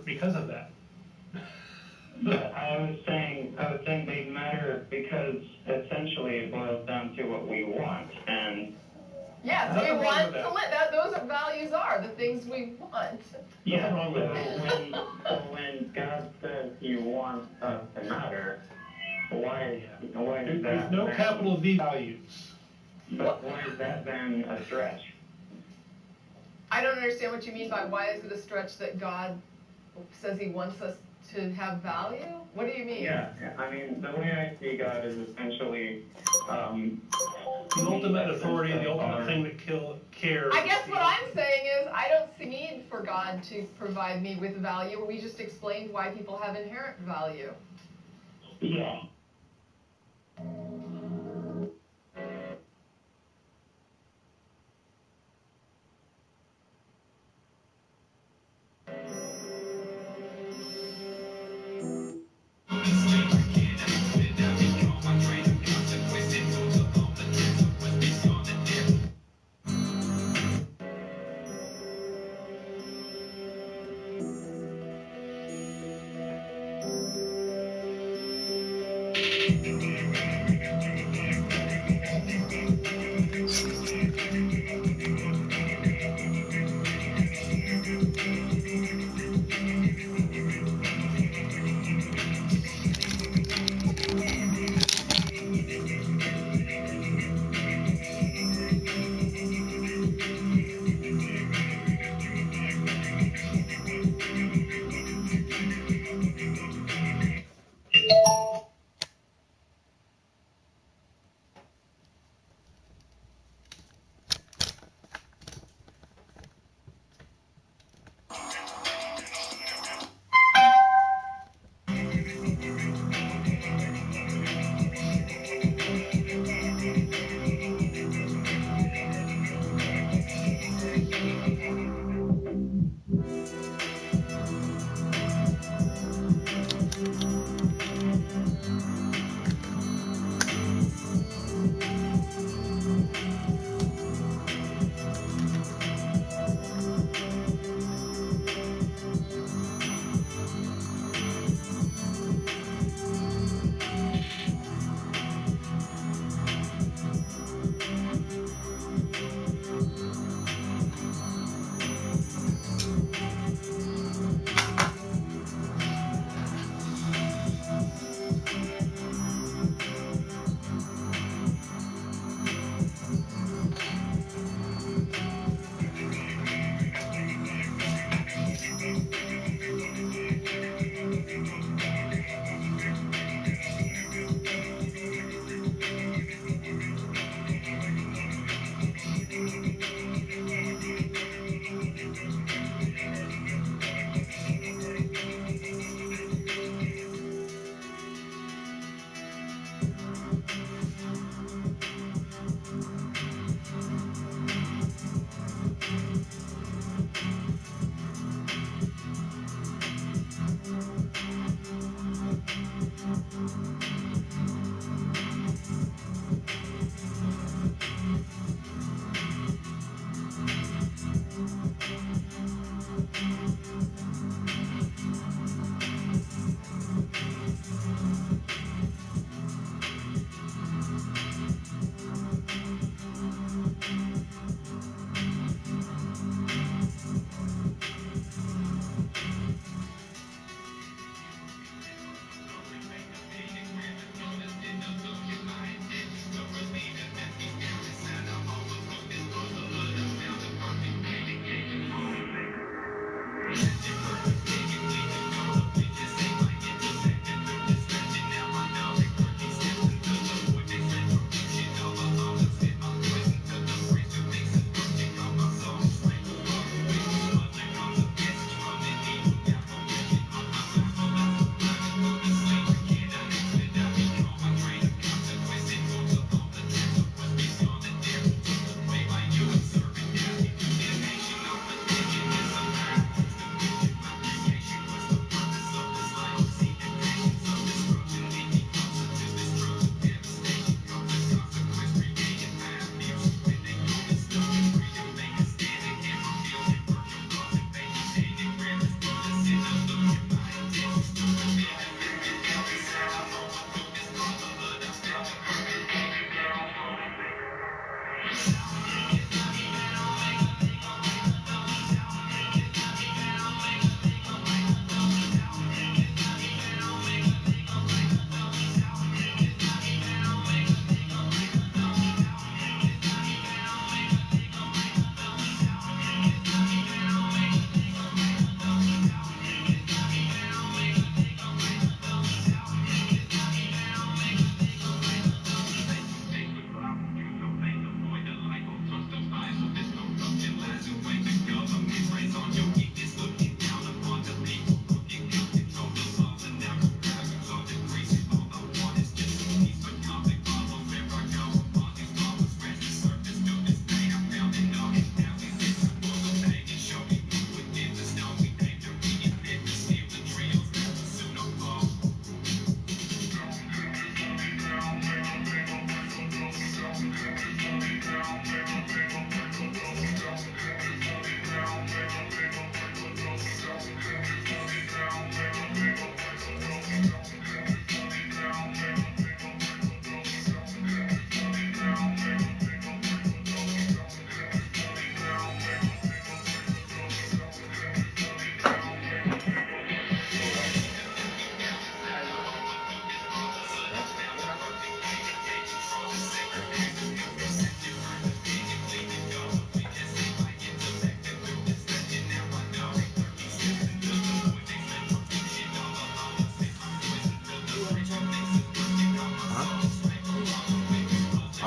because of that. But I was saying they matter because essentially it boils down to what we want, and yes, we want to live. Those values are the things we want. Yeah. When God says He wants us to matter, why is that? There's no capital V values. But why is that then a stretch? I don't understand what you mean by why is it a stretch that God says He wants us to have value? What do you mean? Yeah, I mean, the way I see God is essentially the ultimate authority, the ultimate thing that cares. I guess what I'm saying is I don't see need for God to provide me with value. We just explained why people have inherent value. Yeah.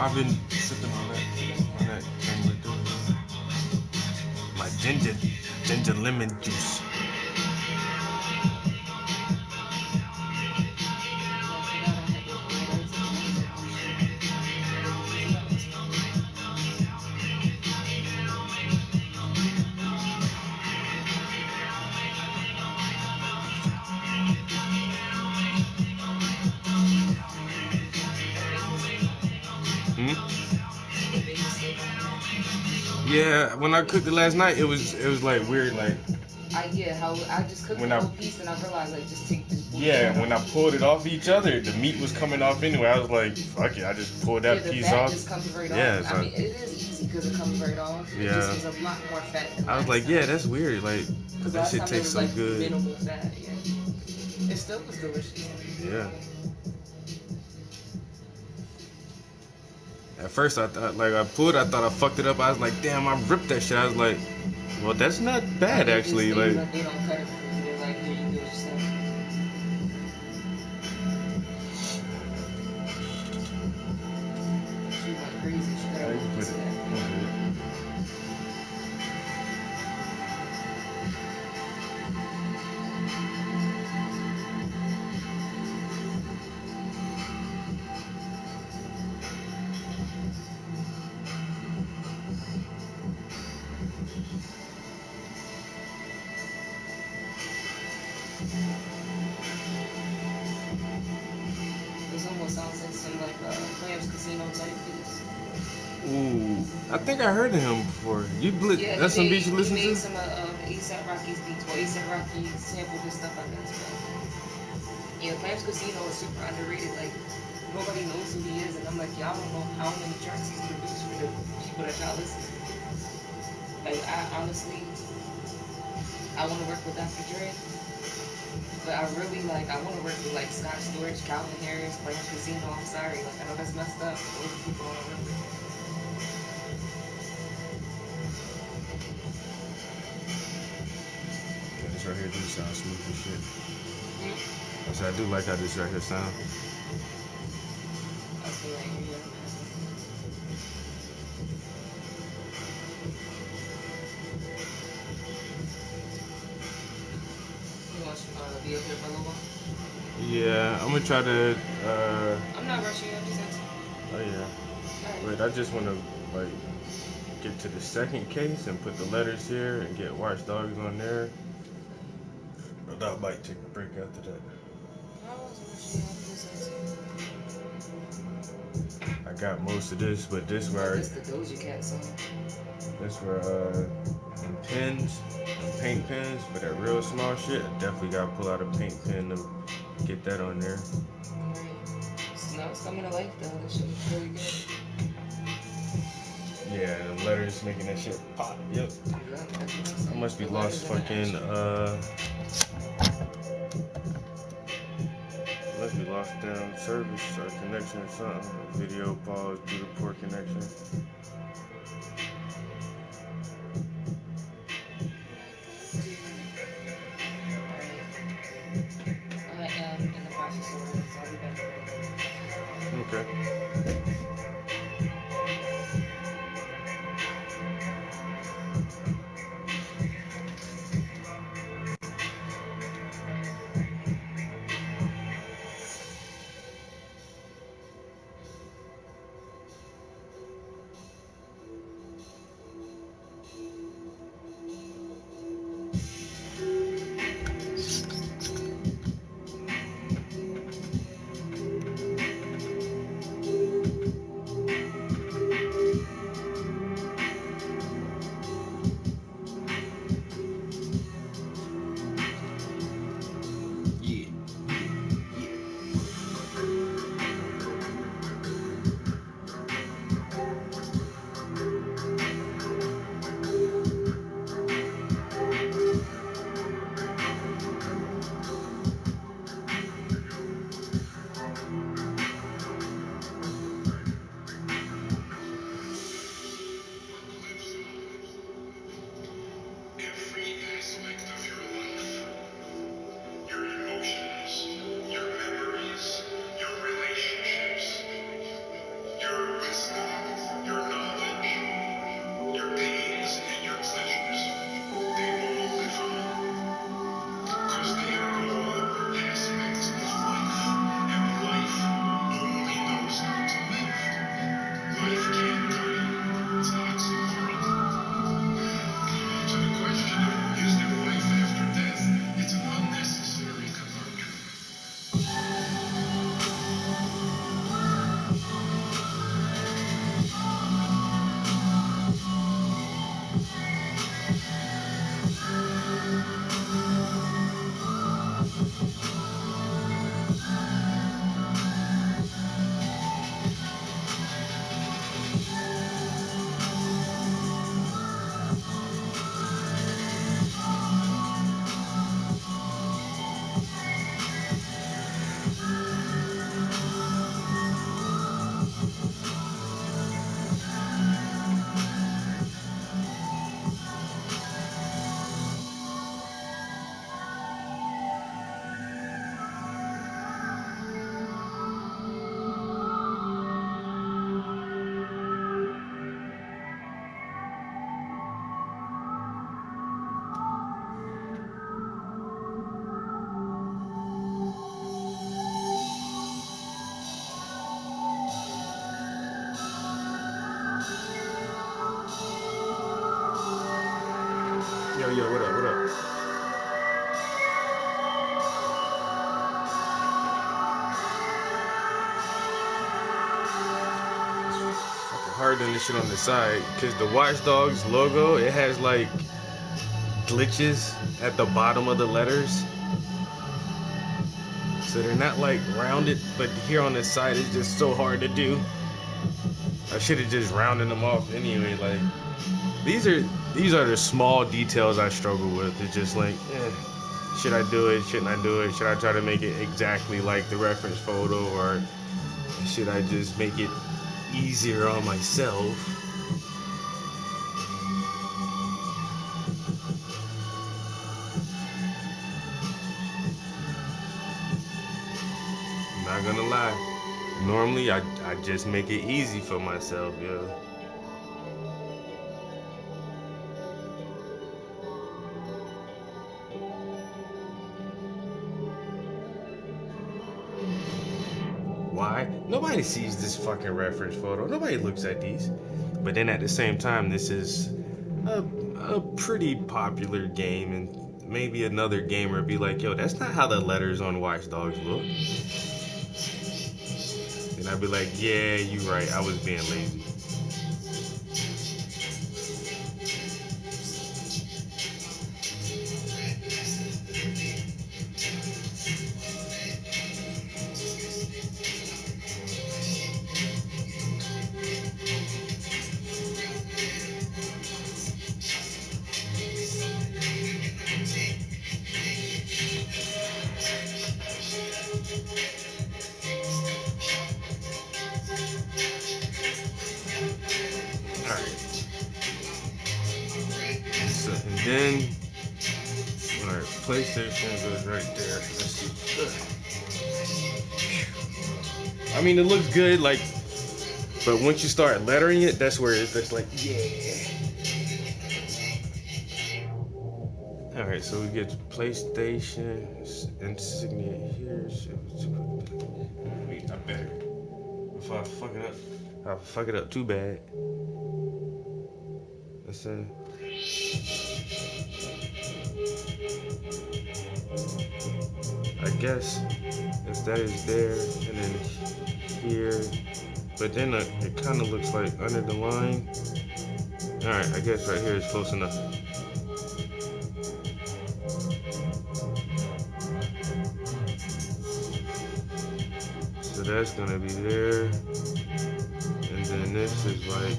I've been sipping on that thing right there. My ginger lemon juice. Yeah, when I cooked it last night, it was like weird, like. How I just cooked the whole piece and I realized like just take this. Yeah, when I pulled it off each other, the meat was coming off anyway. I was like, fuck it, I just pulled that piece fat off. Just comes right yeah, off. so, I mean, it is easy because it comes right off. Yeah. It just was a lot more fat than I was like, time. yeah, that's weird. Like, that shit tastes so good. Minimal fat. Yeah. It still was delicious. Yeah. At first, I thought, like, I thought I fucked it up. I was like, damn, I ripped that shit. I was like, well, that's not bad, actually. Like, they don't cut it for you. They're like, here, you do it yourself. She went crazy. She got you put it. This almost sounds like some Clams Casino type piece. Ooh, I think I heard of him before. That's some beats you listen to? He made some A$AP Rocky's beats. Well, A$AP Rocky sampled his stuff, I guess. But yeah, Clams Casino is super underrated. Like, nobody knows who he is. And I'm like, y'all don't know how many tracks he's produced for the people that y'all listen to. Like, I honestly, I want to work with Dr. Dre. But I really I want to work with like Scott Storch, Calvin Harris, Clams Casino. I'm sorry. Like, I know that's messed up. Those people I want to work with. This right here do sound smooth as shit. I said I do like how this right here sound. I feel like you want to be up here for a little while? Yeah, I'm gonna try to. I'm not rushing you. I'm just asking. Oh yeah. Wait, I just want to like get to the second case and put the letters here and get Watch Dogs on there. I might take a break after that. I got most of this, but this where That's the Doja Cat song. This where them pens, them paint pens, but that real small shit, I definitely gotta pull out a paint pen to get that on there. Alright. So now it's coming to life though. That shit is really good. Yeah, the letters making that shit pop. Yep. I must be lost fucking must be lost down service or connection or something. Video pause due to poor connection. I am in the process of ordering, so I'll be back. Okay. harder than the shit on the side, because the Watch Dogs logo, it has like glitches at the bottom of the letters. So they're not like rounded, but here on the side it's just so hard to do. I should have just rounded them off anyway. Like these are the small details I struggle with. It's just like, should I do it? Shouldn't I do it? Should I try to make it exactly like the reference photo, or should I just make it easier on myself? Not gonna lie. Normally, I just make it easy for myself, yo. Why? Nobody sees this fucking reference photo. Nobody looks at these. But then at the same time, this is a pretty popular game, and maybe another gamer be like, yo, that's not how the letters on Watch Dogs look. And I'd be like, yeah, you right, I was being lazy. So, and then, alright, PlayStation goes right there. Let's see. I mean, it looks good, like, but once you start lettering it, that's where it's just like, yeah. Alright, so we get PlayStation insignia here. Wait, I better. If I fuck it up, I'll fuck it up too bad. Let's say. I guess if that is there and then here, but then it kind of looks like under the line. All right, I guess right here is close enough. So that's gonna be there, and then this is like.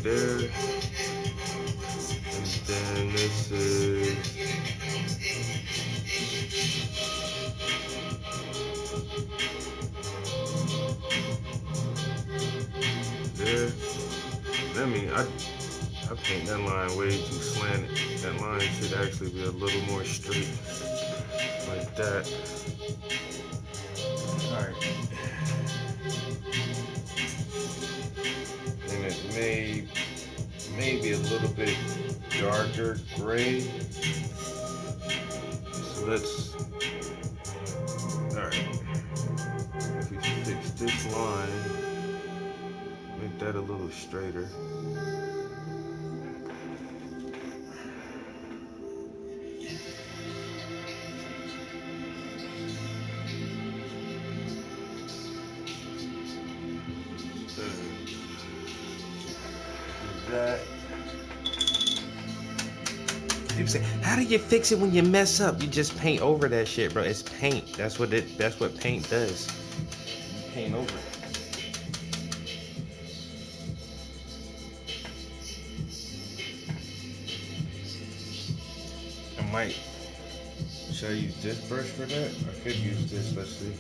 There, and then this is there. I mean, I paint that line way too slanted. That line should actually be a little more straight, like that. All right. And it may be a little bit darker gray. So let's, alright. If we fix this line, make that a little straighter. That. People say, how do you fix it when you mess up? You just paint over that shit, bro. It's paint. That's what paint does. You paint over it. Should I use this brush for that? I could use this, let's see.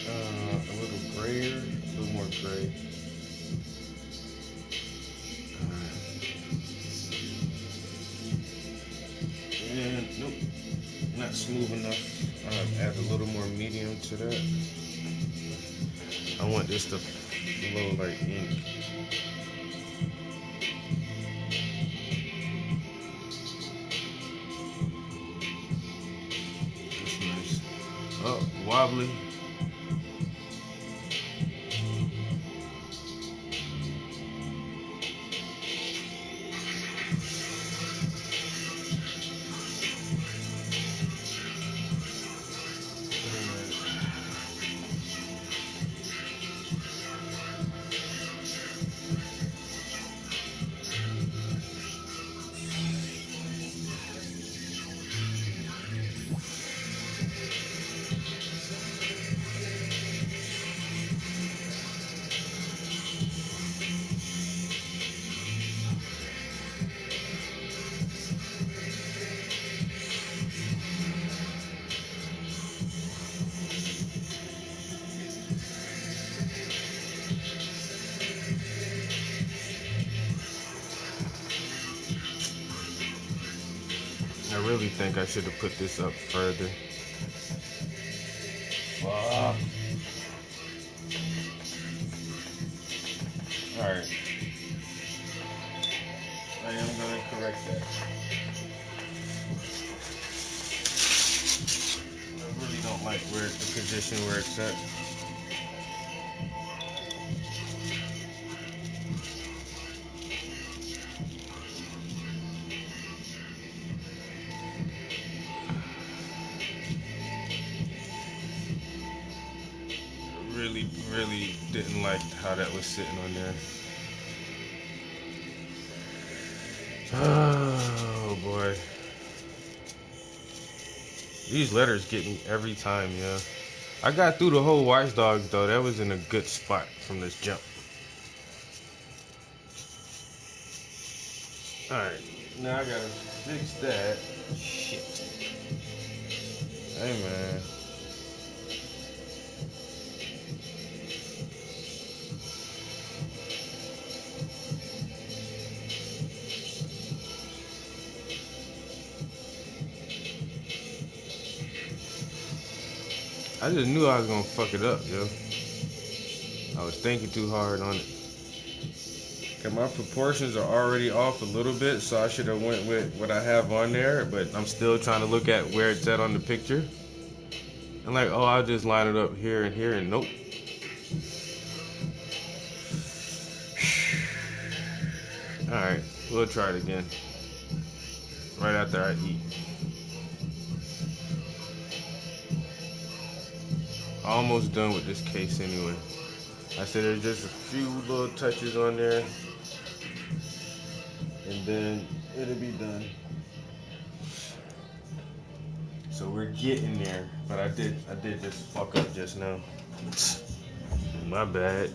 A little grayer, a little more gray. And nope, not smooth enough. Add a little more medium to that. I want this to flow like ink. That's nice. Oh, wobbly. really think I should have put this up further. Fuck. Alright. I am gonna correct that. I really don't like where the position where it's at. Really didn't like how that was sitting on there. Oh boy. These letters get me every time, yeah. I got through the whole Watch Dogs though. That was in a good spot from this jump. Alright, now I gotta fix that. Shit. Hey man. I just knew I was gonna fuck it up, yo. I was thinking too hard on it. Cause my proportions are already off a little bit, so I should have went with what I have on there, but I'm still trying to look at where it's at on the picture. I'm like, oh, I'll just line it up here, and nope. Alright, we'll try it again. Right after I eat. Almost done with this case anyway. I said there's just a few little touches on there, and then it'll be done. So we're getting there, but I did just fuck up just now. My bad.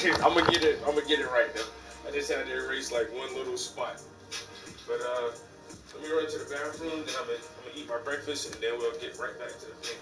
Yeah. I'm gonna get it right now. I just had to erase like one little spot. But let me run to the bathroom, then I'm gonna eat my breakfast, and then we'll get right back to the thing.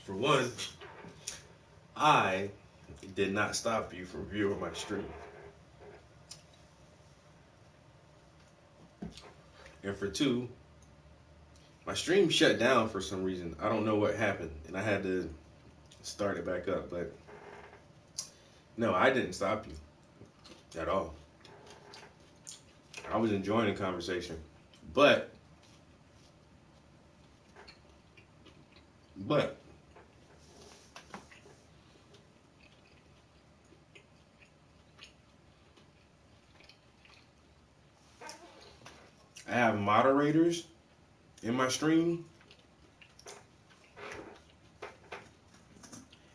For one, I did not stop you from viewing my stream. And for two, my stream shut down for some reason. I don't know what happened, and I had to start it back up. But no, I didn't stop you at all. I was enjoying the conversation, but I have moderators in my stream,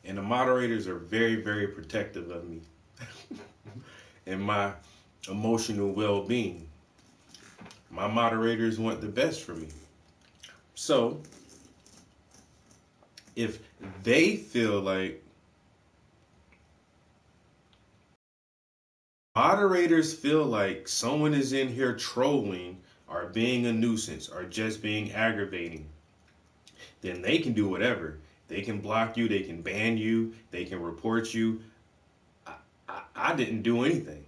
and the moderators are very, very protective of me and my emotional well-being. My moderators want the best for me. So if they feel like moderators feel like someone is in here trolling or being a nuisance or just being aggravating, then they can do whatever. They can block you, they can ban you, they can report you. I didn't do anything.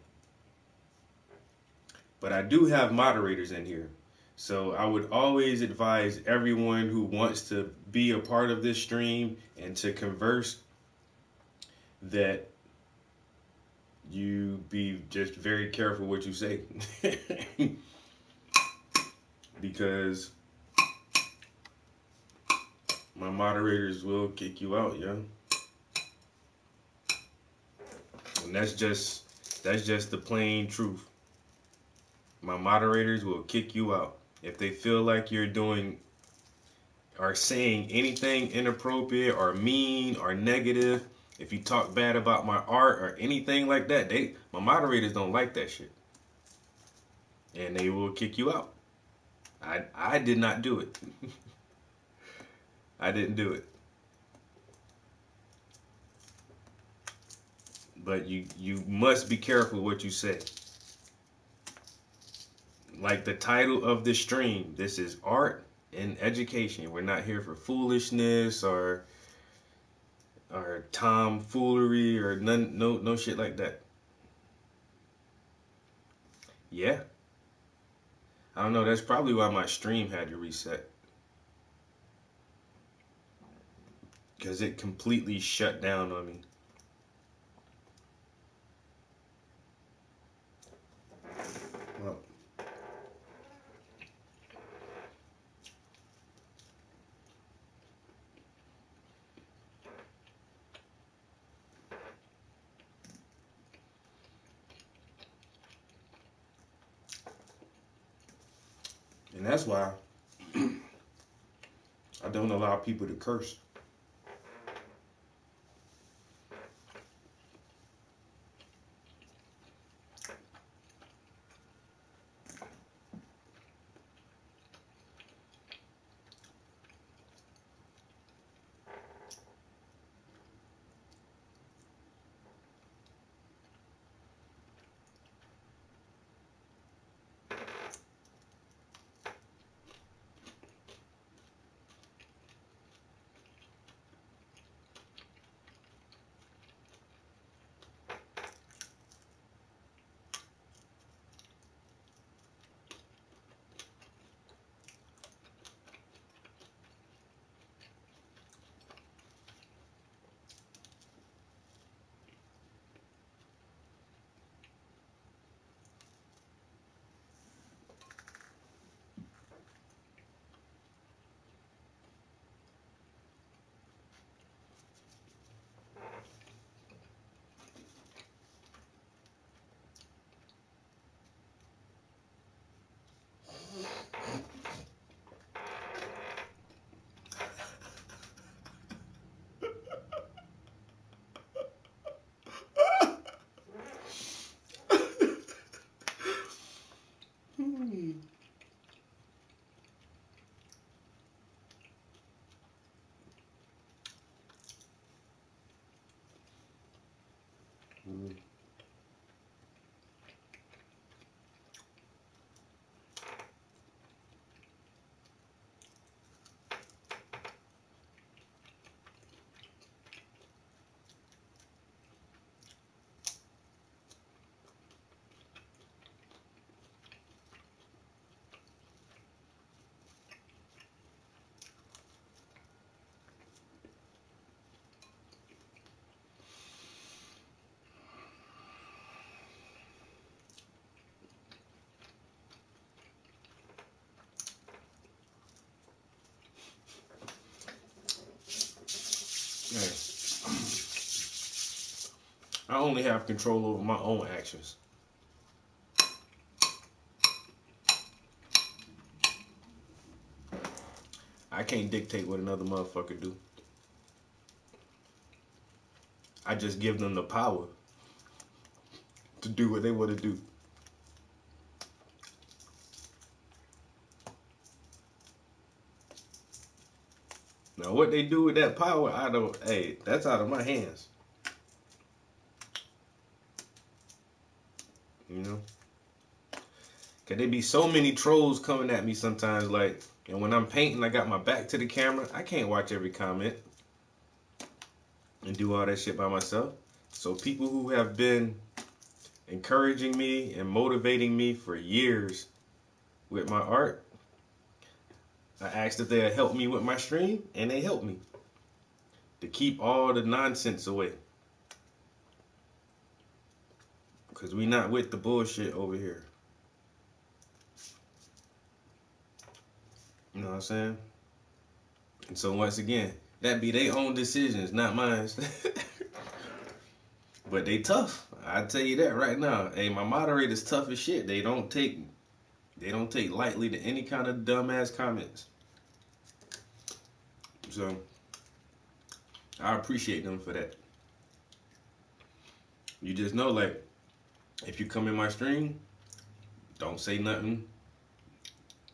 But I do have moderators in here. So I would always advise everyone who wants to be a part of this stream and to converse that you be just very careful what you say. Because my moderators will kick you out, yeah. And that's just the plain truth. My moderators will kick you out. If they feel like you're doing or saying anything inappropriate or mean or negative, if you talk bad about my art or anything like that, my moderators don't like that shit. And they will kick you out. I did not do it. I didn't do it. But you must be careful what you say. Like the title of the stream, this is art and education. We're not here for foolishness or tomfoolery or no shit like that. Yeah. I don't know, that's probably why my stream had to reset. Because it completely shut down on me. Well, and that's why I don't allow people to curse. only have control over my own actions. I can't dictate what another motherfucker do. I just give them the power to do what they want to do. Now, what they do with that power, hey, that's out of my hands. You know? Cause there be so many trolls coming at me sometimes, like, and when I'm painting, I got my back to the camera. I can't watch every comment and do all that shit by myself. So people who have been encouraging me and motivating me for years with my art, I asked if they'd help me with my stream, and they helped me to keep all the nonsense away. Because we not with the bullshit over here. You know what I'm saying? And so once again, that be their own decisions, not mine. But they tough. I tell you that right now. Hey, my moderator's tough as shit. They don't take lightly to any kind of dumbass comments. So I appreciate them for that. You just know, like, if you come in my stream, don't say nothing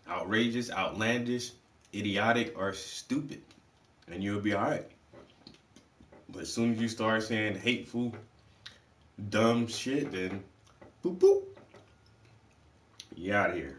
outrageous, outlandish, idiotic, or stupid, and you'll be alright. But as soon as you start saying hateful, dumb shit, then boop boop, you out of here.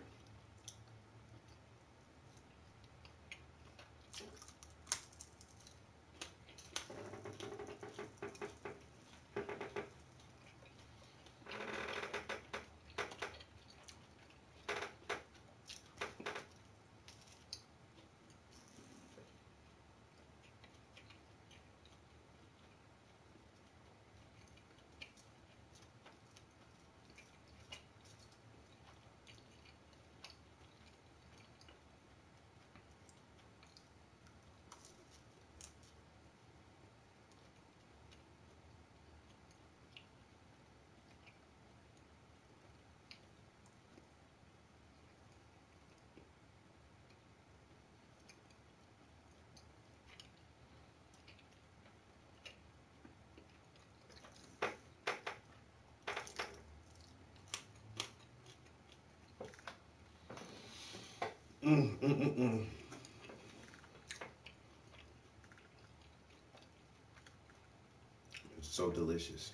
It's so delicious.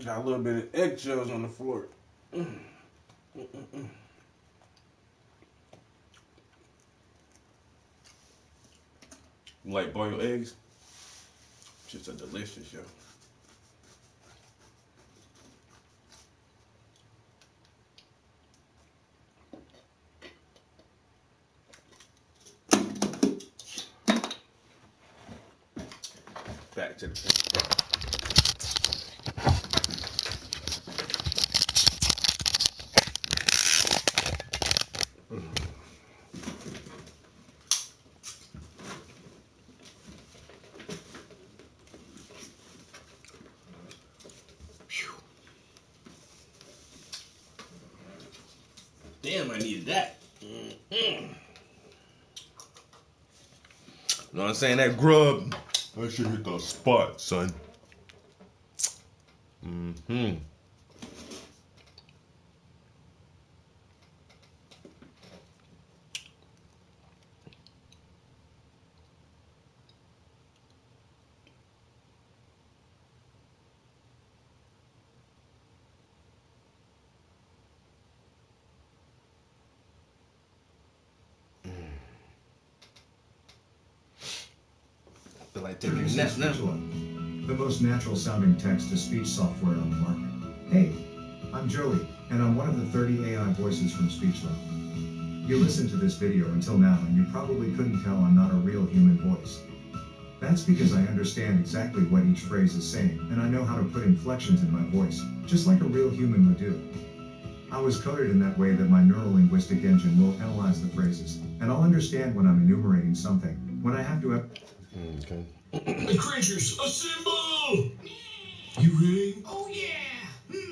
Got a little bit of eggshells on the floor. You like boiled eggs? Just a delicious, yo. Back to the pan. Damn, I needed that. You know what I'm saying? That grub, that shit hit the spot, son. Mm-hmm. like taking a nap now. The most natural sounding text-to-speech software on the market. Hey, I'm Joey, and I'm one of the 30 AI voices from SpeechLab. You listened to this video until now, and you probably couldn't tell I'm not a real human voice. That's because I understand exactly what each phrase is saying, and I know how to put inflections in my voice, just like a real human would do. I was coded in that way that my neurolinguistic engine will analyze the phrases, and I'll understand when I'm enumerating something, when I have to... Okay. The creatures, assemble! You ready? Oh yeah!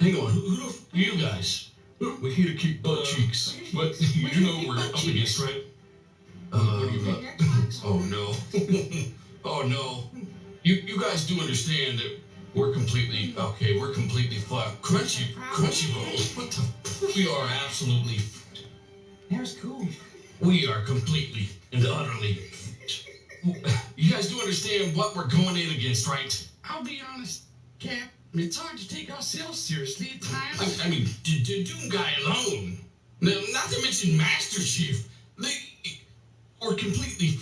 Hang on, who the f you guys? We're here to kick butt cheeks, but you do know what we're up against, right? What do you mean? Oh no. Oh no. You guys do understand that we're completely flat. Crunchy rolls. What the we are absolutely That's cool. we are completely and utterly you guys do understand what we're going in against, right? I'll be honest, Cap. It's hard to take ourselves seriously at times. I mean, Doom Guy alone. Now, not to mention Master Chief. They are completely.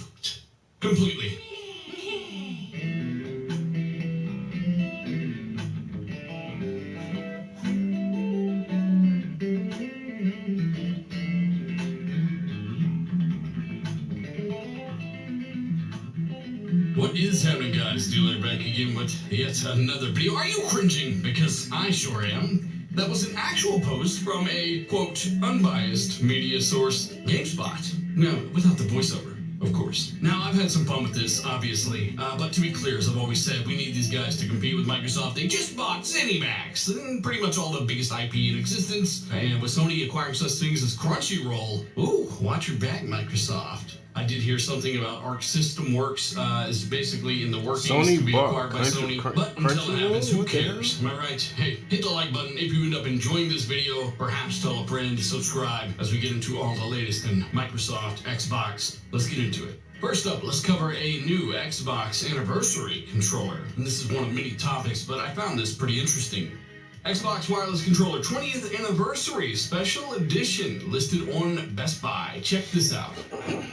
What is happening, guys? Dealer back again with yet another video. Are you cringing? Because I sure am. That was an actual post from a, quote, unbiased media source, GameSpot. Now, without the voiceover, of course. Now, I've had some fun with this, obviously, but to be clear, as I've always said, we need these guys to compete with Microsoft. They just bought ZeniMax, and pretty much all the biggest IP in existence, and with Sony acquiring such things as Crunchyroll, ooh, watch your back, Microsoft. I did hear something about Arc System Works is basically in the workings Sony to be bought acquired by Sony, but until it happens, who cares? Am I right? Hey, hit the like button if you end up enjoying this video. Perhaps tell a friend to subscribe as we get into all the latest in Microsoft, Xbox. Let's get into it. First up, let's cover a new Xbox Anniversary controller. And this is one of many topics, but I found this pretty interesting. Xbox Wireless Controller 20th Anniversary Special Edition listed on Best Buy. Check this out.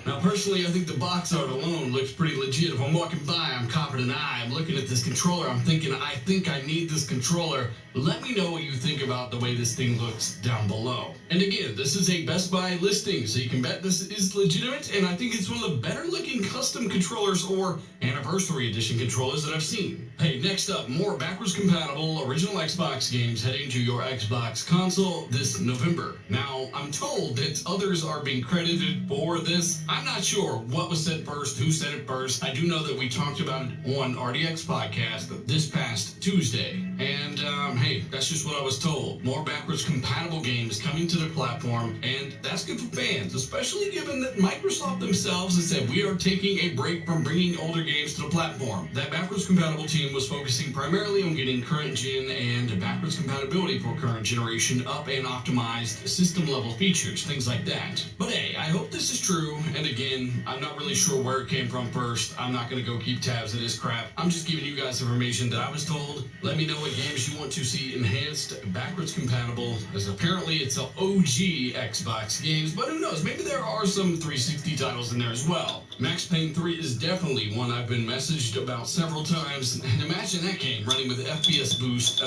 Now, personally, I think the box art alone looks pretty legit. If I'm walking by, I'm copping an eye, I'm looking at this controller, I'm thinking, I think I need this controller. Let me know what you think about the way this thing looks down below. And again, this is a Best Buy listing, so you can bet this is legitimate, and I think it's one of the better looking custom controllers or Anniversary Edition controllers that I've seen. Hey, next up, more backwards compatible original Xbox games heading to your Xbox console this November. Now, I'm told that others are being credited for this. I'm not sure what was said first, who said it first. I do know that we talked about it on RDX podcast this past Tuesday. And, hey, that's just what I was told. More backwards compatible games coming to the platform, and that's good for fans, especially given that Microsoft themselves has said we are taking a break from bringing older games to the platform. That backwards compatible team was focusing primarily on getting current gen and backwards compatibility for current generation up and optimized system level features, things like that. But hey, I hope this is true, and again, I'm not really sure where it came from first. I'm not going to go keep tabs of this crap. I'm just giving you guys information that I was told. Let me know what games you want to see enhanced backwards compatible, as apparently it's an OG Xbox games, but who knows, maybe there are some 360 titles in there as well. Max Payne 3 is definitely one I've been messaged about several times, and imagine that game running with FPS boost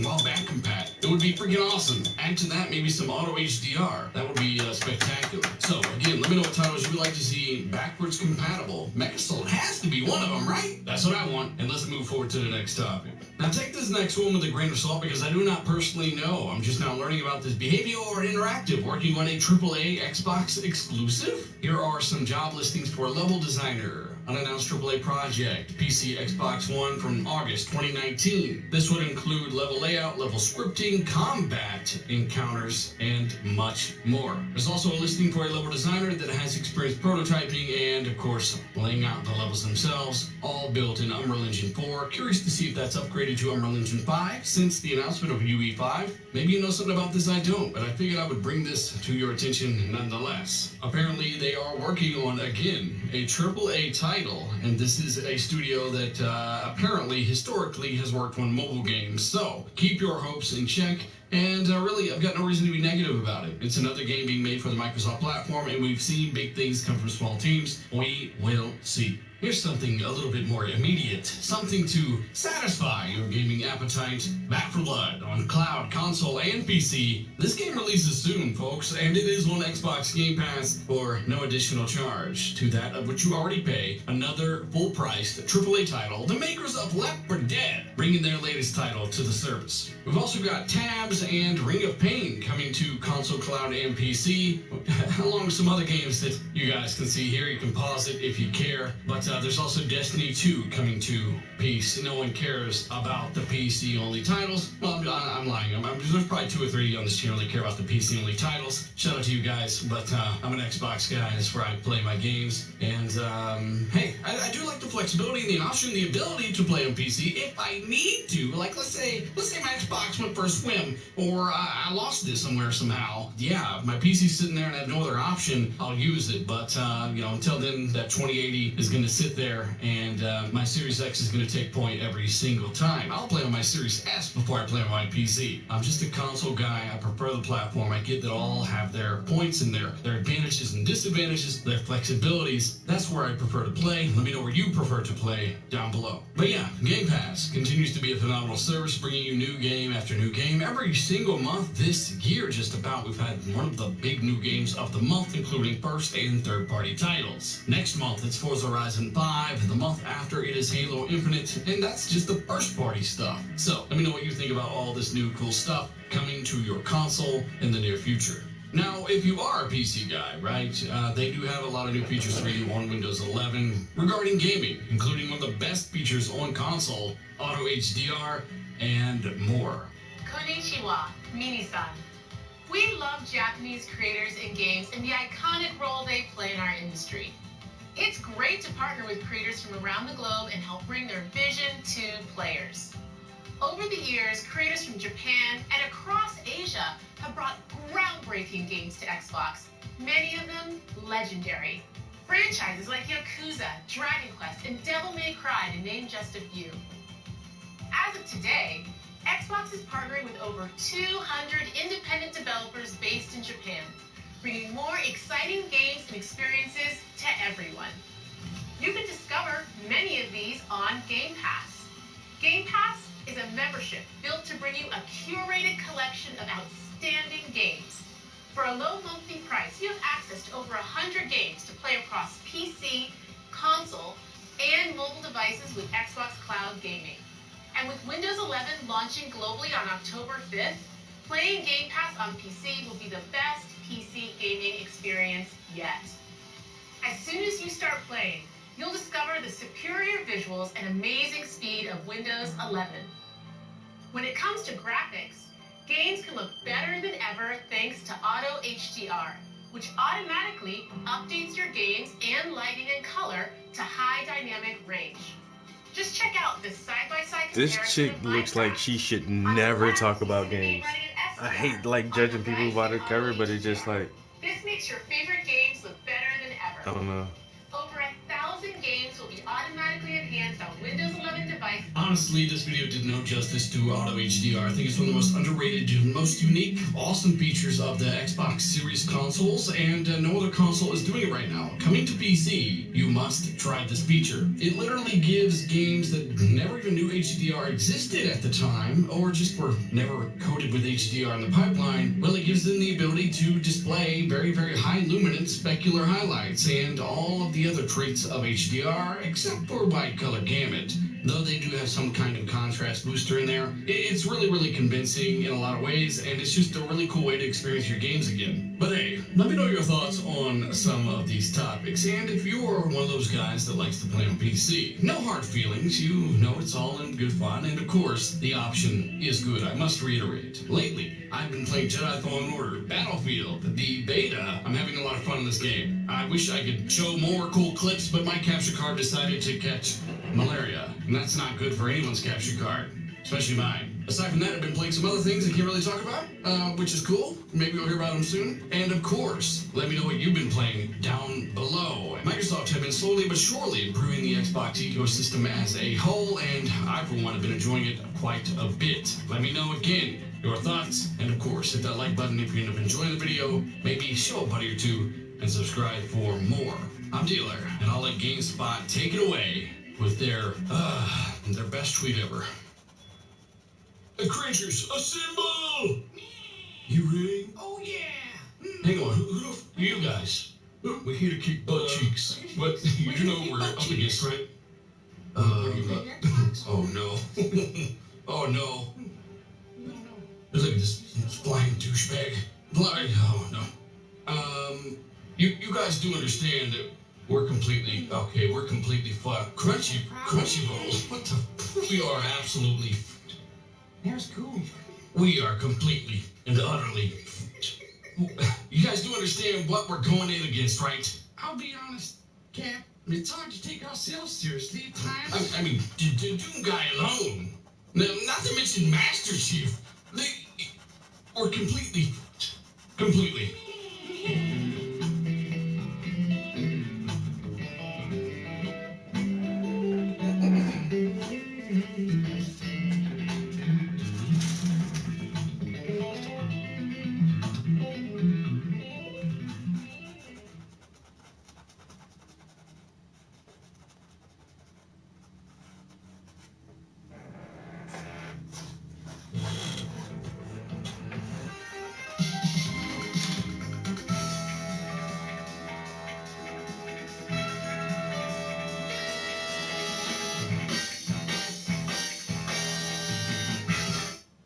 while back compat. It would be freaking awesome. Add to that maybe some auto HDR. That would be spectacular. So again, let me know what titles you would like to see backwards compatible. Megasol has to be one of them, right? That's what I want, and let's move forward to the next topic. Now take this next one with a grain of salt because I do not personally know. I'm just now learning about this Behavioral Interactive working on a AAA Xbox exclusive. Here are some job listings for Level Designer, unannounced AAA project, PC, Xbox One from August 2019. This would include level layout, level scripting, combat encounters, and much more. There's also a listing for a level designer that has experience prototyping and, of course, laying out the levels themselves, all built in Unreal Engine 4. Curious to see if that's upgraded to Unreal Engine 5 since the announcement of UE5. Maybe you know something about this I don't, but I figured I would bring this to your attention nonetheless. Apparently, they are working on, again, a AAA title, and this is a studio that apparently, historically, has worked on mobile games. So, keep your hopes in check. And really, I've got no reason to be negative about it. It's another game being made for the Microsoft platform, and we've seen big things come from small teams. We will see. Here's something a little bit more immediate, something to satisfy your gaming appetite. Back 4 Blood on cloud, console, and PC. This game releases soon, folks, and it is on Xbox Game Pass for no additional charge to that of which you already pay. Another full-priced AAA title, the makers of Left 4 Dead, bringing their latest title to the service. We've also got Tabs and Ring of Pain coming to console, cloud, and PC, along with some other games that you guys can see here. You can pause it if you care, but there's also Destiny 2 coming to PC. No one cares about the PC-only titles. Well, I'm lying. There's probably 2 or 3 on this channel that care about the PC-only titles. Shout out to you guys, but I'm an Xbox guy. That's where I play my games. And, hey, I do like the flexibility and the option, the ability to play on PC if I need to. Like, let's say my Xbox went for a swim, or I lost this somewhere somehow. Yeah, my PC's sitting there and I have no other option, I'll use it. But, you know, until then, that 2080 is going to sit there, and my Series X is going to take point every single time. I'll play on my Series S before I play on my PC. I'm just a console guy. I prefer the platform. I get that all have their points and their advantages and disadvantages, their flexibilities. That's where I prefer to play. Let me know where you prefer to play down below. But yeah, Game Pass continues to be a phenomenal service, bringing you new game after new game every single month this year. Just about, we've had one of the big new games of the month, including first and third-party titles. Next month, it's Forza Horizon 5. The month after, it is Halo Infinite, and that's just the first-party stuff. So, let me know what you think about all this new cool stuff coming to your console in the near future. Now, if you are a PC guy, right, they do have a lot of new features for you on Windows 11 regarding gaming, including one of the best features on console, Auto HDR, and more. Konnichiwa, Mini-san. We love Japanese creators and games and the iconic role they play in our industry. It's great to partner with creators from around the globe and help bring their vision to players. Over the years, creators from Japan and across Asia have brought groundbreaking games to Xbox, many of them legendary. Franchises like Yakuza, Dragon Quest, and Devil May Cry, to name just a few. As of today, Xbox is partnering with over 200 independent developers based in Japan, bringing more exciting games and experiences to everyone. You can discover many of these on Game Pass. Game Pass is a membership built to bring you a curated collection of outstanding games. For a low monthly price, you have access to over 100 games to play across PC, console, and mobile devices with Xbox Cloud Gaming. And with Windows 11 launching globally on October 5th, playing Game Pass on PC will be the best PC gaming experience yet. As soon as you start playing, you'll discover the superior visuals and amazing speed of Windows 11. When it comes to graphics, games can look better than ever thanks to Auto HDR, which automatically updates your games and lighting and color to high dynamic range. Just check out this side-by-side comparison. This chick looks like she should never talk about games. I hate like judging people by their cover, but it's just like, This makes your favorite games look better than ever. I don't know. Over 1,000 games will be automatically enhanced on Windows 11 devices. Honestly, this video did no justice to Auto HDR. I think it's one of the most underrated, most unique, awesome features of the Xbox Series consoles, and no other console is doing it right now. Coming to PC, you must try this feature. It literally gives games that never even knew HDR existed at the time, or just were never coded with HDR in the pipeline, well, it gives them the ability to display very, very high luminance specular highlights and all of the other traits of HDR, except for wide color gamut. Though they do have some kind of contrast booster in there, it's really, really convincing in a lot of ways, and it's just a really cool way to experience your games again. But hey, let me know your thoughts on some of these topics, and if you're one of those guys that likes to play on PC, no hard feelings, you know it's all in good fun, and of course, the option is good, I must reiterate. Lately, I've been playing Jedi Fallen Order, Battlefield, the beta. I'm having a lot of fun in this game. I wish I could show more cool clips, but my capture card decided to catch malaria, and that's not good for anyone's capture card, especially mine. Aside from that, I've been playing some other things I can't really talk about, which is cool. Maybe you'll hear about them soon. And of course, let me know what you've been playing down below. Microsoft have been slowly but surely improving the Xbox ecosystem as a whole, and I, for one, have been enjoying it quite a bit. Let me know again your thoughts, and of course, hit that like button if you end up enjoying the video. Maybe show a buddy or two, and subscribe for more. I'm Dealer, and I'll let GameSpot take it away with their best tweet ever. The creatures, assemble! You ready? Oh, yeah. Hang on, who you guys? We're here to kick butt cheeks. But you know we're up against, right? Oh no. Oh no. Look at this flying douchebag. Oh no. You guys do understand that we're completely fucked. Crunchyroll. What the? We are absolutely. There's cool. We are completely and utterly. You guys do understand what we're going in against, right? I'll be honest, Cap. It's hard to take ourselves seriously at times. I mean, the Doom guy alone. Not to mention Master Chief. We're completely.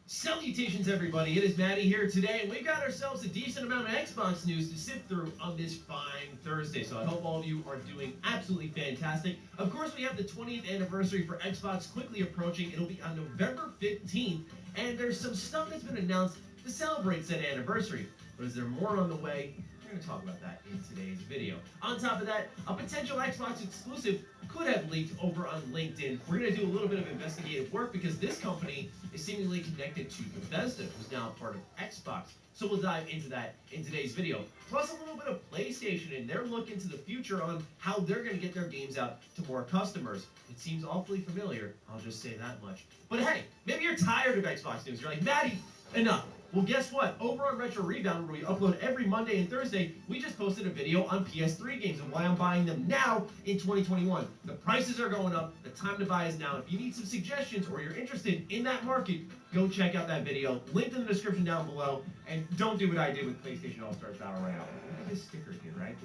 Salutations, everybody. It is Maddie here today, and we've got ourselves a decent amount of Xbox news to sift through on this fine Thursday. So I hope all of you are doing absolutely fantastic. Of course, we have the 20th anniversary for Xbox quickly approaching. It'll be on November 15th, and there's some stuff that's been announced to celebrate said anniversary. But is there more on the way? We're going to talk about that in today's video. On top of that, a potential Xbox exclusive could have leaked over on LinkedIn. We're going to do a little bit of investigative work because this company is seemingly connected to Bethesda, who's now part of Xbox. So we'll dive into that in today's video. Plus a little bit of PlayStation and their look into the future on how they're going to get their games out to more customers. It seems awfully familiar, I'll just say that much. But hey, maybe you're tired of Xbox news. You're like, Maddie, enough. Well, guess what? Over on Retro Rebound, where we upload every Monday and Thursday, we just posted a video on PS3 games and why I'm buying them now in 2021. The prices are going up. The time to buy is now. If you need some suggestions or you're interested in that market, go check out that video. Linked in the description down below. And don't do what I did with PlayStation All-Stars Battle Royale. Look at this sticker here, right?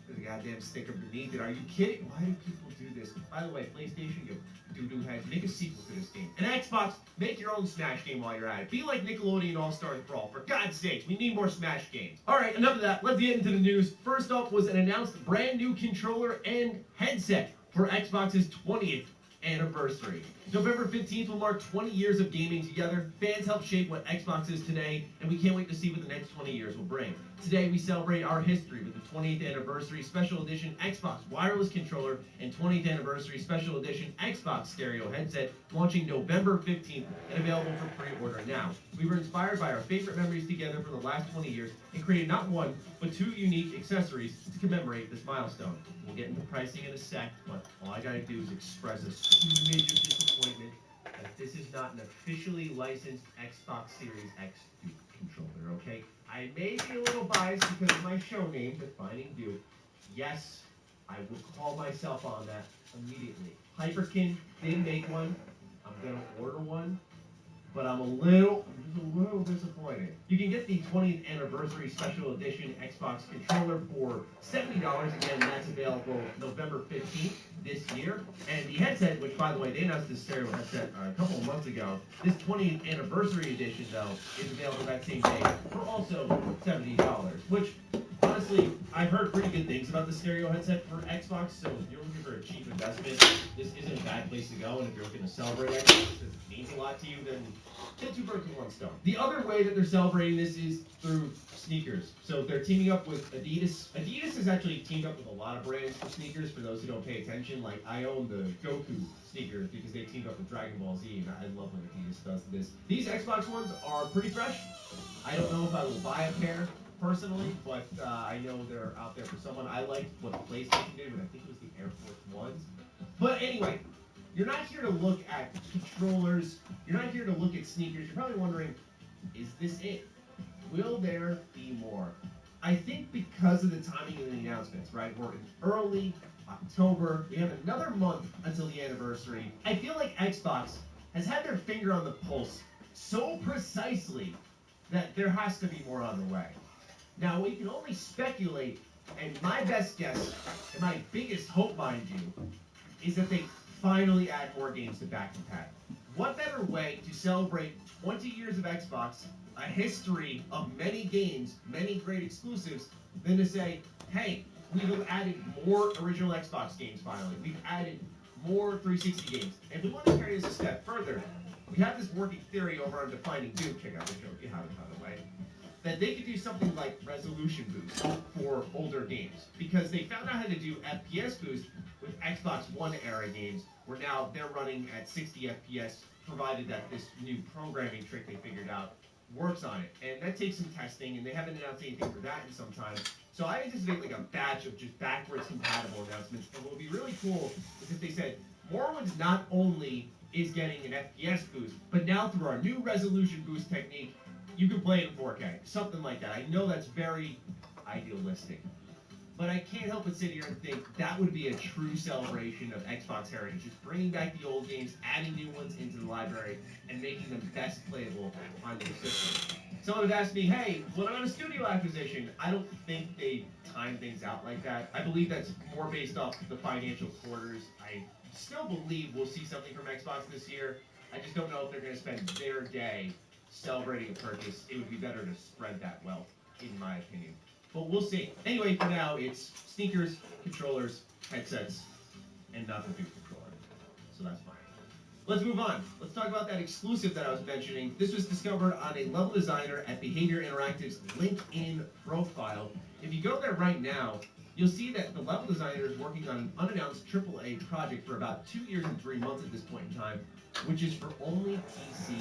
There's a goddamn sticker beneath it. Are you kidding? Why do people do this? By the way, PlayStation, you doo-doo heads, make a sequel to this game. And Xbox, make your own Smash game while you're at it. Be like Nickelodeon All-Stars Brawl. For God's sakes, we need more Smash games. Alright, enough of that. Let's get into the news. First up was an announced brand new controller and headset for Xbox's 20th anniversary. November 15th will mark 20 years of gaming together. Fans helped shape what Xbox is today, and we can't wait to see what the next 20 years will bring. Today, we celebrate our history with the 20th Anniversary Special Edition Xbox Wireless Controller and 20th Anniversary Special Edition Xbox Stereo Headset, launching November 15th and available for pre-order now. We were inspired by our favorite memories together for the last 20 years and created not one, but two unique accessories to commemorate this milestone. We'll get into pricing in a sec, but all I gotta do is express a smidge of disappointment that this is not an officially licensed Xbox Series X controller, okay? I may be a little biased because of my show name, Defining Duke. Yes, I will call myself on that immediately. Hyperkin did make one. I'm gonna order one, but I'm just a little disappointed. You can get the 20th Anniversary Special Edition Xbox controller for $70. Again, that's available November 15th this year. And the headset, which by the way, they announced this stereo headset a couple of months ago. This 20th Anniversary Edition, though, is available that same day for also $70, which honestly, I've heard pretty good things about the stereo headset for Xbox, so if you're looking for a cheap investment, this isn't a bad place to go, and if you're looking to celebrate Xbox, it means a lot to you, then get two birds with one stone. The other way that they're celebrating this is through sneakers. So they're teaming up with Adidas. Adidas has actually teamed up with a lot of brands for sneakers, for those who don't pay attention. Like, I own the Goku sneakers because they teamed up with Dragon Ball Z, and I love when Adidas does this. These Xbox ones are pretty fresh. I don't know if I will buy a pair personally, but I know they're out there for someone. I liked what PlayStation did, but I think it was the Air Force Ones. But anyway, You're not here to look at controllers. You're not here to look at sneakers. You're probably wondering, is this it? Will there be more? I think because of the timing of the announcements, right? We're in early October. We have another month until the anniversary. I feel like Xbox has had their finger on the pulse so precisely that there has to be more on the way. Now, we can only speculate, and my best guess, and my biggest hope, mind you, is that they finally add more games to back compat. What better way to celebrate 20 years of Xbox, a history of many games, many great exclusives, than to say, hey, we've added more original Xbox games finally. We've added more 360 games. And we want to carry this a step further. We have this working theory over on Defining Doom, check out the show if you haven't, by the way, that they could do something like resolution boost for older games. Because they found out how to do FPS boost with Xbox One era games, where now they're running at 60 FPS, provided that this new programming trick they figured out works on it. And that takes some testing, and they haven't announced anything for that in some time. So I anticipate like a batch of just backwards compatible announcements. And what would be really cool is if they said, Morrowind not only is getting an FPS boost, but now through our new resolution boost technique, you can play it in 4K. Something like that. I know that's very idealistic. But I can't help but sit here and think that would be a true celebration of Xbox heritage. Just bringing back the old games, adding new ones into the library, and making them best playable on the system. Someone had asked me, hey, what about a studio acquisition? I don't think they time things out like that. I believe that's more based off the financial quarters. I still believe we'll see something from Xbox this year. I just don't know if they're going to spend their day celebrating a purchase. It would be better to spread that wealth, in my opinion. But we'll see. Anyway, for now, it's sneakers, controllers, headsets, and not the Duke controller. So that's fine. Let's move on. Let's talk about that exclusive that I was mentioning. This was discovered on a level designer at Behavior Interactive's LinkedIn profile. If you go there right now, you'll see that the level designer is working on an unannounced AAA project for about 2 years and 3 months at this point in time, which is for only PC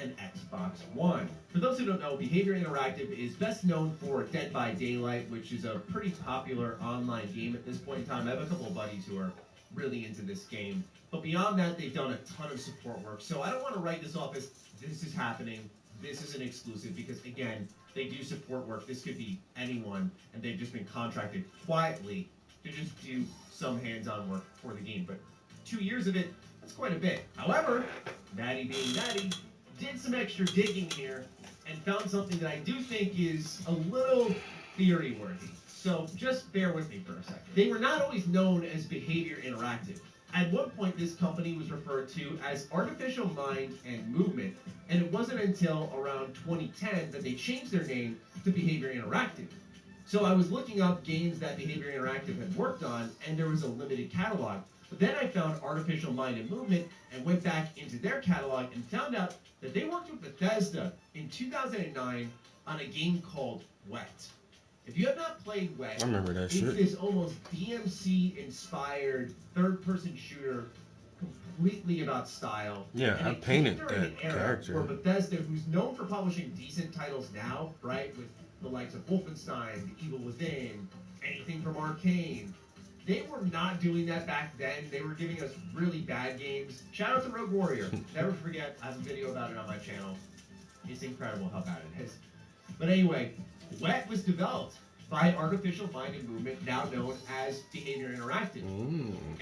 and Xbox One. For those who don't know, Behavior Interactive is best known for Dead by Daylight, which is a pretty popular online game at this point in time. I have a couple of buddies who are really into this game. But beyond that, they've done a ton of support work. So I don't want to write this off as this is happening, this is an exclusive, because again, they do support work. This could be anyone, and they've just been contracted quietly to just do some hands-on work for the game. But 2 years of it, that's quite a bit. However, Natty being Natty, did some extra digging here and found something that I do think is a little theory-worthy. So just bear with me for a second. They were not always known as Behavior Interactive. At one point, this company was referred to as Artificial Mind and Movement, and it wasn't until around 2010 that they changed their name to Behavior Interactive. So I was looking up games that Behavior Interactive had worked on, and there was a limited catalog. But then I found Artificial Mind and Movement and went back into their catalog and found out that they worked with Bethesda in 2009 on a game called Wet. If you have not played Wet, I remember that it's shit. this almost DMC-inspired third-person shooter, completely about style. Yeah, And I it came painted during that an era character. Where Bethesda, who's known for publishing decent titles now, right, with the likes of Wolfenstein, The Evil Within, anything from Arcane, they were not doing that back then. They were giving us really bad games. Shout out to Rogue Warrior. Never forget, I have a video about it on my channel. It's incredible how bad it is. But anyway, Wet was developed by Artificial Mind and Movement, now known as Behavior Interactive.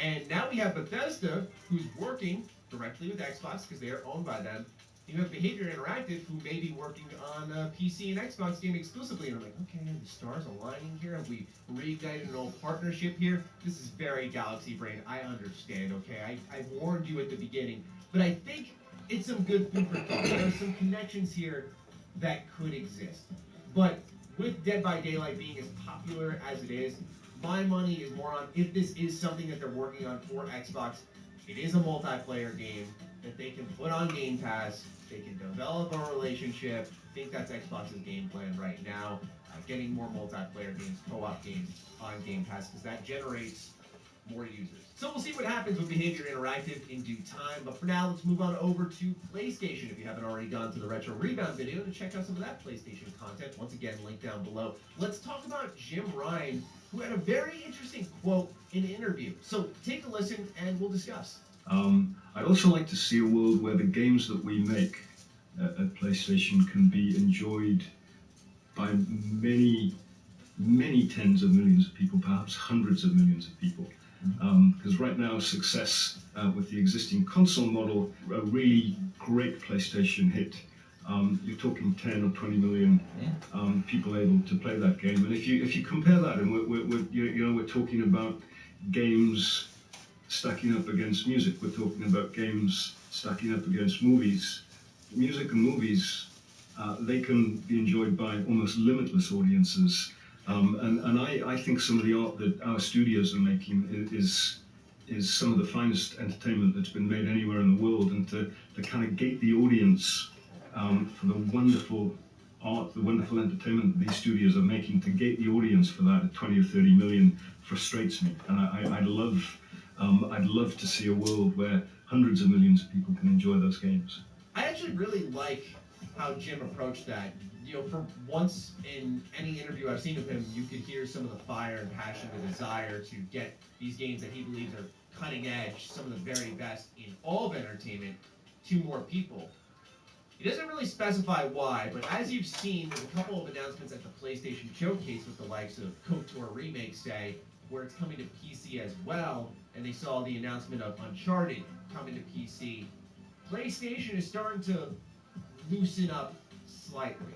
And now we have Bethesda, who's working directly with Xbox, because they are owned by them. You have Behavior Interactive, who may be working on a PC and Xbox game exclusively. And I'm like, okay, the stars aligning here. Have we reignited an old partnership here? This is very Galaxy Brain. I understand, okay? I warned you at the beginning. But I think it's some good food for thought. There are some connections here that could exist. But with Dead by Daylight being as popular as it is, my money is more on if this is something that they're working on for Xbox. It is a multiplayer game that they can put on Game Pass. They can develop a relationship. I think that's Xbox's game plan right now. Getting more multiplayer games, co-op games on Game Pass, because that generates more users. So we'll see what happens with Behavior Interactive in due time. But for now, let's move on over to PlayStation. If you haven't already gone to the Retro Rebound video to check out some of that PlayStation content, once again, link down below. Let's talk about Jim Ryan, who had a very interesting quote in an interview. So take a listen and we'll discuss. I'd also like to see a world where the games that we make at PlayStation can be enjoyed by many tens of millions of people, perhaps hundreds of millions of people. Because right now, success with the existing console model, a really great PlayStation hit, you're talking 10 or 20 million people able to play that game. And if you compare that, and we're talking about games stacking up against music, we're talking about games stacking up against movies. Music and movies, they can be enjoyed by almost limitless audiences. And I think some of the art that our studios are making is some of the finest entertainment that's been made anywhere in the world, and to kind of gate the audience for the wonderful art, the wonderful entertainment that these studios are making, to gate the audience for that at 20 or 30 million frustrates me. And I'd love to see a world where hundreds of millions of people can enjoy those games. I actually really like how Jim approached that. You know, for once in any interview I've seen of him, you could hear some of the fire and passion, the desire to get these games that he believes are cutting edge, some of the very best in all of entertainment, to more people. He doesn't really specify why, but as you've seen, there's a couple of announcements at the PlayStation Showcase with the likes of KOTOR Remake, say, where it's coming to PC as well, and they saw the announcement of Uncharted coming to PC. PlayStation is starting to loosen up slightly.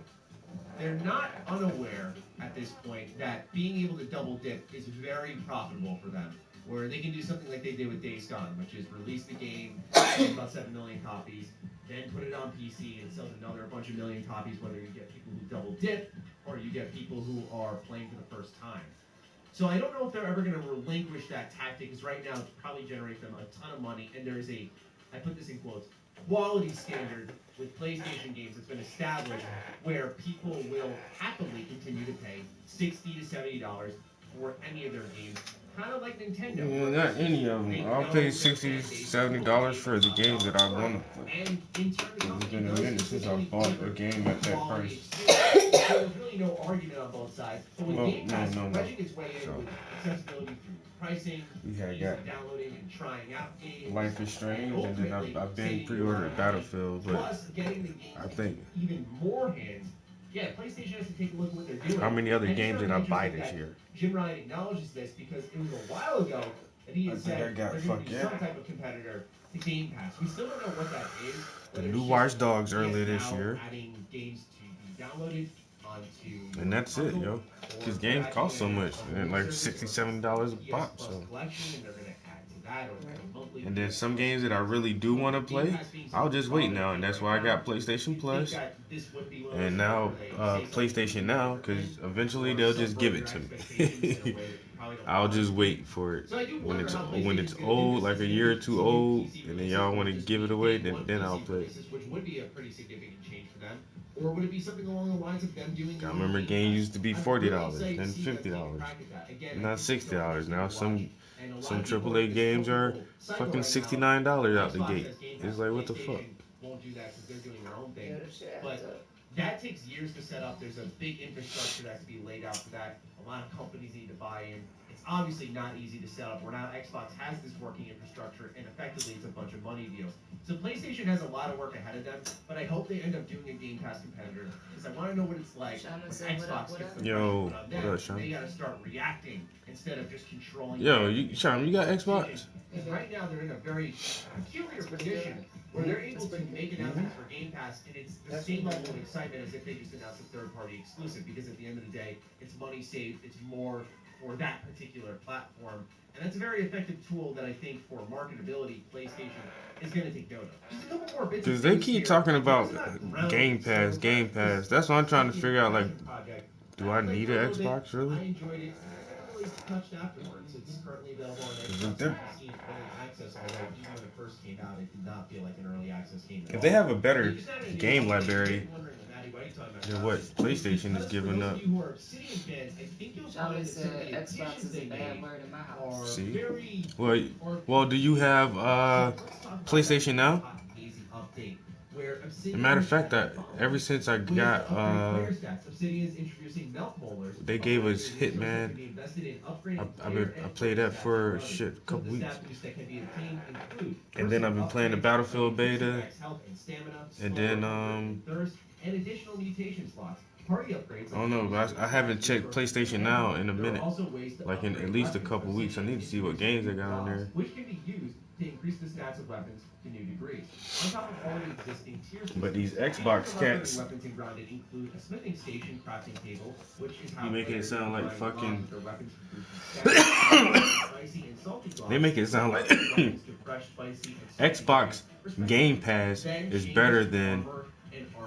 They're not unaware at this point that being able to double dip is very profitable for them, where they can do something like they did with Days Gone, which is release the game, sell about 7 million copies, then put it on PC and it sells another bunch of million copies, whether you get people who double dip or you get people who are playing for the first time. So I don't know if they're ever going to relinquish that tactic, because right now it probably generates them a ton of money, and there's a, I put this in quotes, quality standard with PlayStation games that's been established where people will happily continue to pay $60 to $70 for any of their games, kind of like Nintendo. Yeah, not any of them. I'll pay $60, $70 for the games that I want to play. And in terms It's of been a minute since I bought a game at that price. there's really no argument on both sides. But with Game Pass wedging its way in with accessibility through pricing, easily downloading and trying out games. Life is Strange, and then I've been pre-ordered Battlefield, but I think even more hands. Yeah, PlayStation has to take a look at what they're doing. how many other games did I buy this year? Jim Ryan acknowledges this because it was a while ago that he had said there's going to be some type of competitor to Game Pass. We still don't know what that is. The new Watch Dogs earlier this year. Adding games to be downloaded onto and that's it, yo. Because games cost so much, and like $60, $70 a pop. So. And then some games that I really do want to play, I'll just wait now, and that's why I got PlayStation Plus, and now PlayStation Now, because eventually they'll just give it to me. I'll just wait for it when it's old, like a year or two old, and then y'all want to give it away, then I'll play it. Which would be a pretty significant change for them. Or would it be something along the lines of them doing? I remember games used to be $40, then $50, now $60. Now some AAA games are fucking $69 out the gate. It's like, what the fuck? Won't do that because they're doing their own thing. But that takes years to set up. There's a big infrastructure that has to be laid out for that. A lot of companies need to buy in. It's obviously not easy to set up. Where now Xbox has this working infrastructure, and effectively it's a bunch of money deals. So PlayStation has a lot of work ahead of them, but I hope they end up doing a Game Pass competitor, because I want to know what it's like when Xbox gets the pressure on them. They gotta start reacting instead of just controlling. Yo, Sean, you got Xbox? Because right now they're in a very peculiar position where they're able to make announcements for Game Pass, and it's the same level of excitement as if they just announced a third-party exclusive, because at the end of the day, it's money saved, it's more for that particular platform, and that's a very effective tool that I think for marketability, PlayStation is going to take note of. Just a couple more bits. Because they keep talking about Game Pass. That's what I'm trying to figure out, like, do I need an Xbox, really? I enjoyed it. I really touched afterwards. It's currently available on Xbox PC early access, although even when it first came out, it did not feel like an early access game at all. If they have a better game library than what PlayStation is giving up. Charlie said Xbox is a bad word in my house. See? Well, do you have PlayStation Now? where As a Obsidian matter of fact, that ever since I ways to got upgrade player stats. Obsidian is introducing melt molars. they gave us Hitman. Be invested in upgrading I played that for shit a couple weeks. And then I've been playing the Battlefield beta. And then and additional mutation slots. Party upgrades. I don't know, but I haven't checked PlayStation Now in a minute. Like in at least a couple weeks. I need to see what games they got on there. Which can be used to increase the stats of weapons to new degrees. On top of already existing tier systems, But these Xbox cats, weapons in Grounded include a smithing station crafting table, which is how you make it sound like fucking. their weapons They make it sound like Xbox Game Pass is better than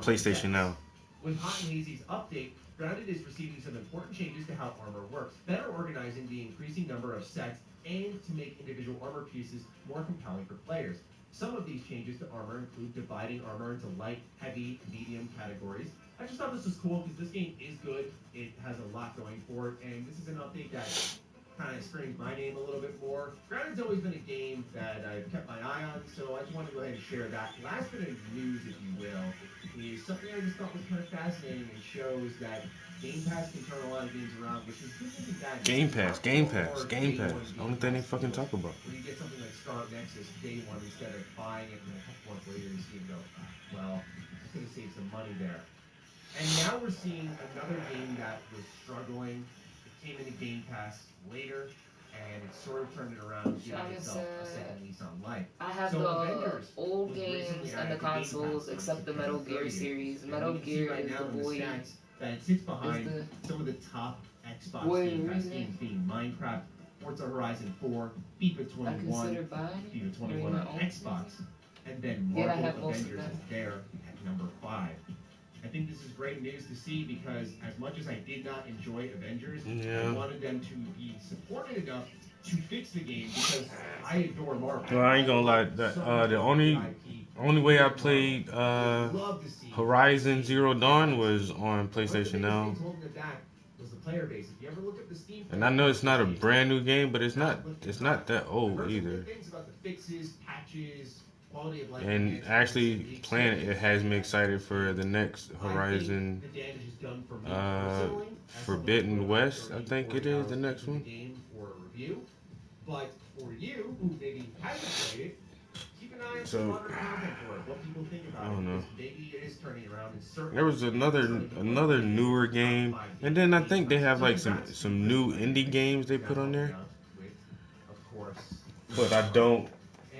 PlayStation Now. With Hot and Hazy's update, Grounded is receiving some important changes to how armor works, better organizing the increasing number of sets, and to make individual armor pieces more compelling for players. Some of these changes to armor include dividing armor into light, heavy, medium categories. I just thought this was cool because this game is good. It has a lot going for it, and this is an update that kind of screams my name a little bit more. Grounded's always been a game that I've kept my eye on, so I just wanted to go ahead and share that. Last bit of news, if you will, is something I just thought was kind of fascinating and shows that Game Pass can turn a lot of games around, which is this isn't that Game Pass. Only thing they fucking talk about. Where you get something like Scarlet Nexus day one instead of buying it and a couple months later you see it go, well, I could have saved some money there. And now we're seeing another game that was struggling. It came into Game Pass later, and it sort of turned it around, giving itself a second lease on life. I have So the Avengers old was games recently and added the to Game Pass consoles, on except the September Metal Gear 30th. series. And Metal you can see Gear right is now the in the boy. stats that it sits behind some of the top Xbox Boy, Game Pass really? games, being Minecraft, Forza Horizon 4, FIFA 21, consider buying FIFA it 21 my on own Xbox, and then Yet I Marvel have most of Avengers them. is there at number 5. I think this is great news to see because as much as I did not enjoy Avengers, Yeah. I wanted them to be supported enough to fix the game because I adore Marvel. Well, I ain't gonna lie. The only way I played Horizon Zero Dawn was on PlayStation Now. And I know it's not a brand new game, but it's not that old either. And actually playing it has me excited for the next Horizon Forbidden West. I think it is the next one. But for you who maybe hasn't played it, keep an eye on So, some other content for it. What people think about I don't it. know. Because maybe it is turning around and certainly There was another newer game, and then I think they have like some new indie games they put on there. of course. But I don't.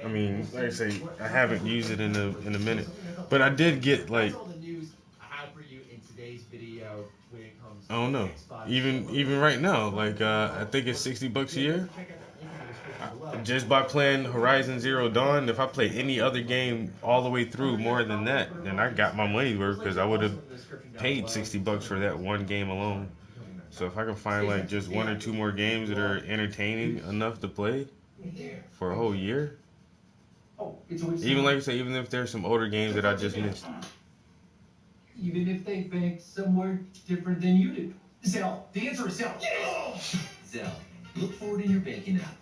I mean, like I say, I haven't used it in a minute. But I did get like, That's all the news I have for you in today's video when it comes to I don't know. Xbox. Even right now, like I think it's $60 a year. Just by playing Horizon Zero Dawn, if I play any other game all the way through more than that, then I got my money's worth because I would have paid $60 for that one game alone. So if I can find like just one or two more games that are entertaining enough to play for a whole year, even like I say, even if there's some older games that I just missed. Even if they bank somewhere different than you do. Zelle. The answer is Zelle. Zelle. Look for it in your banking app.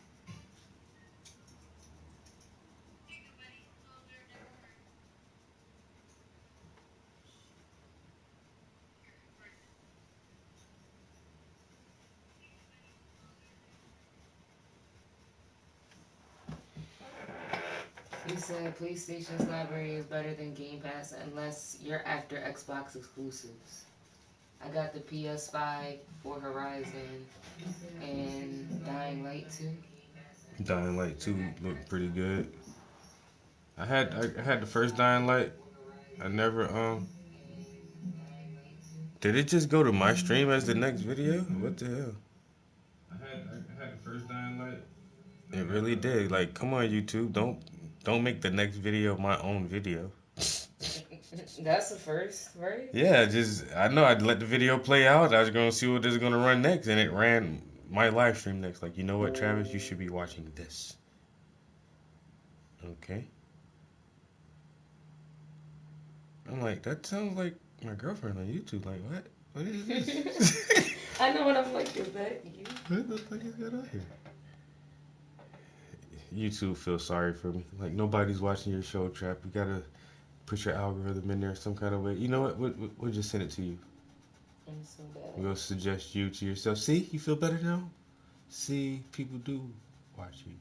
He said PlayStation's library is better than Game Pass unless you're after Xbox exclusives. I got the PS5 for Horizon and Dying Light 2. Dying Light 2 looked pretty good. I had the first Dying Light. I never Did it just go to my stream as the next video? What the hell? I had the first Dying Light. It really did. Like, come on, YouTube, don't make the next video my own video. That's the first, right? Yeah, I know I'd let the video play out. I was gonna see what this is gonna run next, and it ran my live stream next. Like, you know what, Travis, you should be watching this. Okay. I'm like, that sounds like my girlfriend on YouTube. Like, what? What is this? I know what I'm like, is that you? What the fuck is going on here? YouTube feels sorry for me. Like, nobody's watching your show, Trap. You gotta put your algorithm in there some kind of way. You know what? We'll just send it to you. I'm so bad. We'll suggest you to yourself. See, you feel better now? See, people do watch you.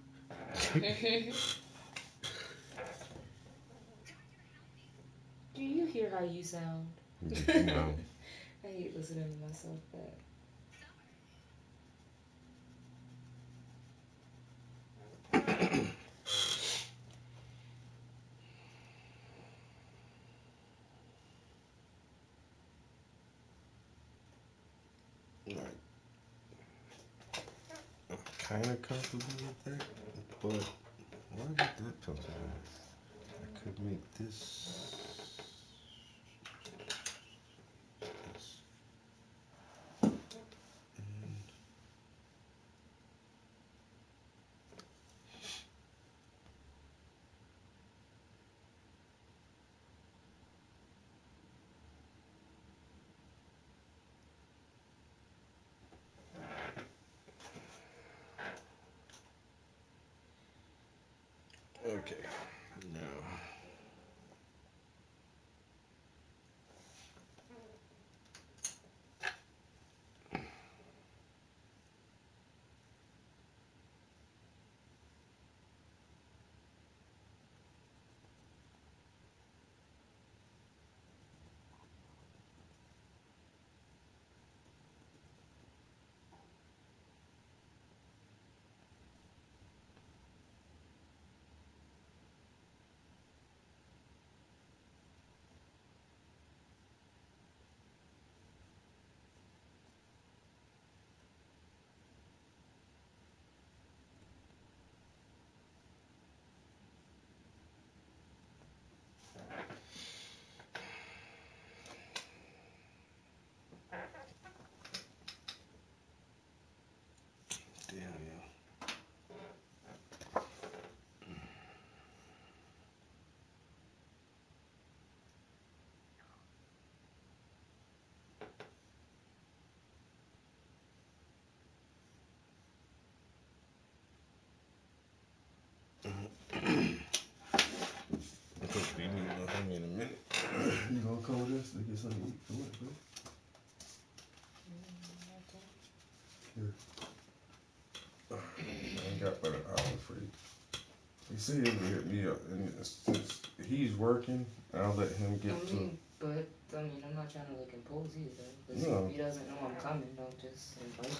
Do you hear how you sound? No. I hate listening to myself back. I'm kind of comfortable with that, but why did that pencil in? I could make this. Okay, now. Damn, yeah. Hopefully, you gonna have me in a minute. You gonna come with us to get something to eat? Come on, bro. Here. I ain't got but an hour for you. He said he would hit me up, and since he's working, I'll let him get to. But I mean, I'm not trying to like impose either. Because No. if he doesn't know I'm coming, don't just invite him.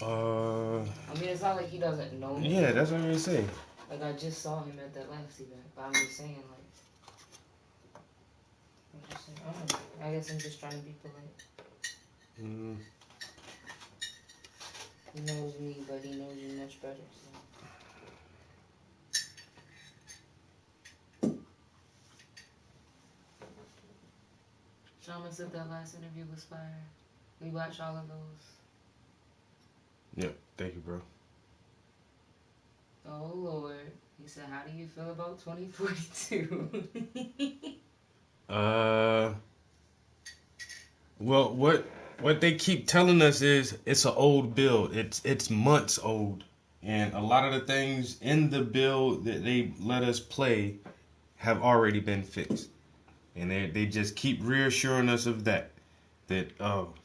I mean, it's not like he doesn't know me. Yeah, that's what I'm gonna say. Like, I just saw him at that last event. But I'm just saying, like, I don't know. I guess I'm just trying to be polite. Mm. He knows me, but he knows you much better, so. Shaman said that last interview was fire. We watched all of those. Yep, thank you, bro. Oh, Lord. He said, how do you feel about 2042? Well, what they keep telling us is it's an old build. It's months old, and a lot of the things in the build that they let us play have already been fixed, and they just keep reassuring us of that. That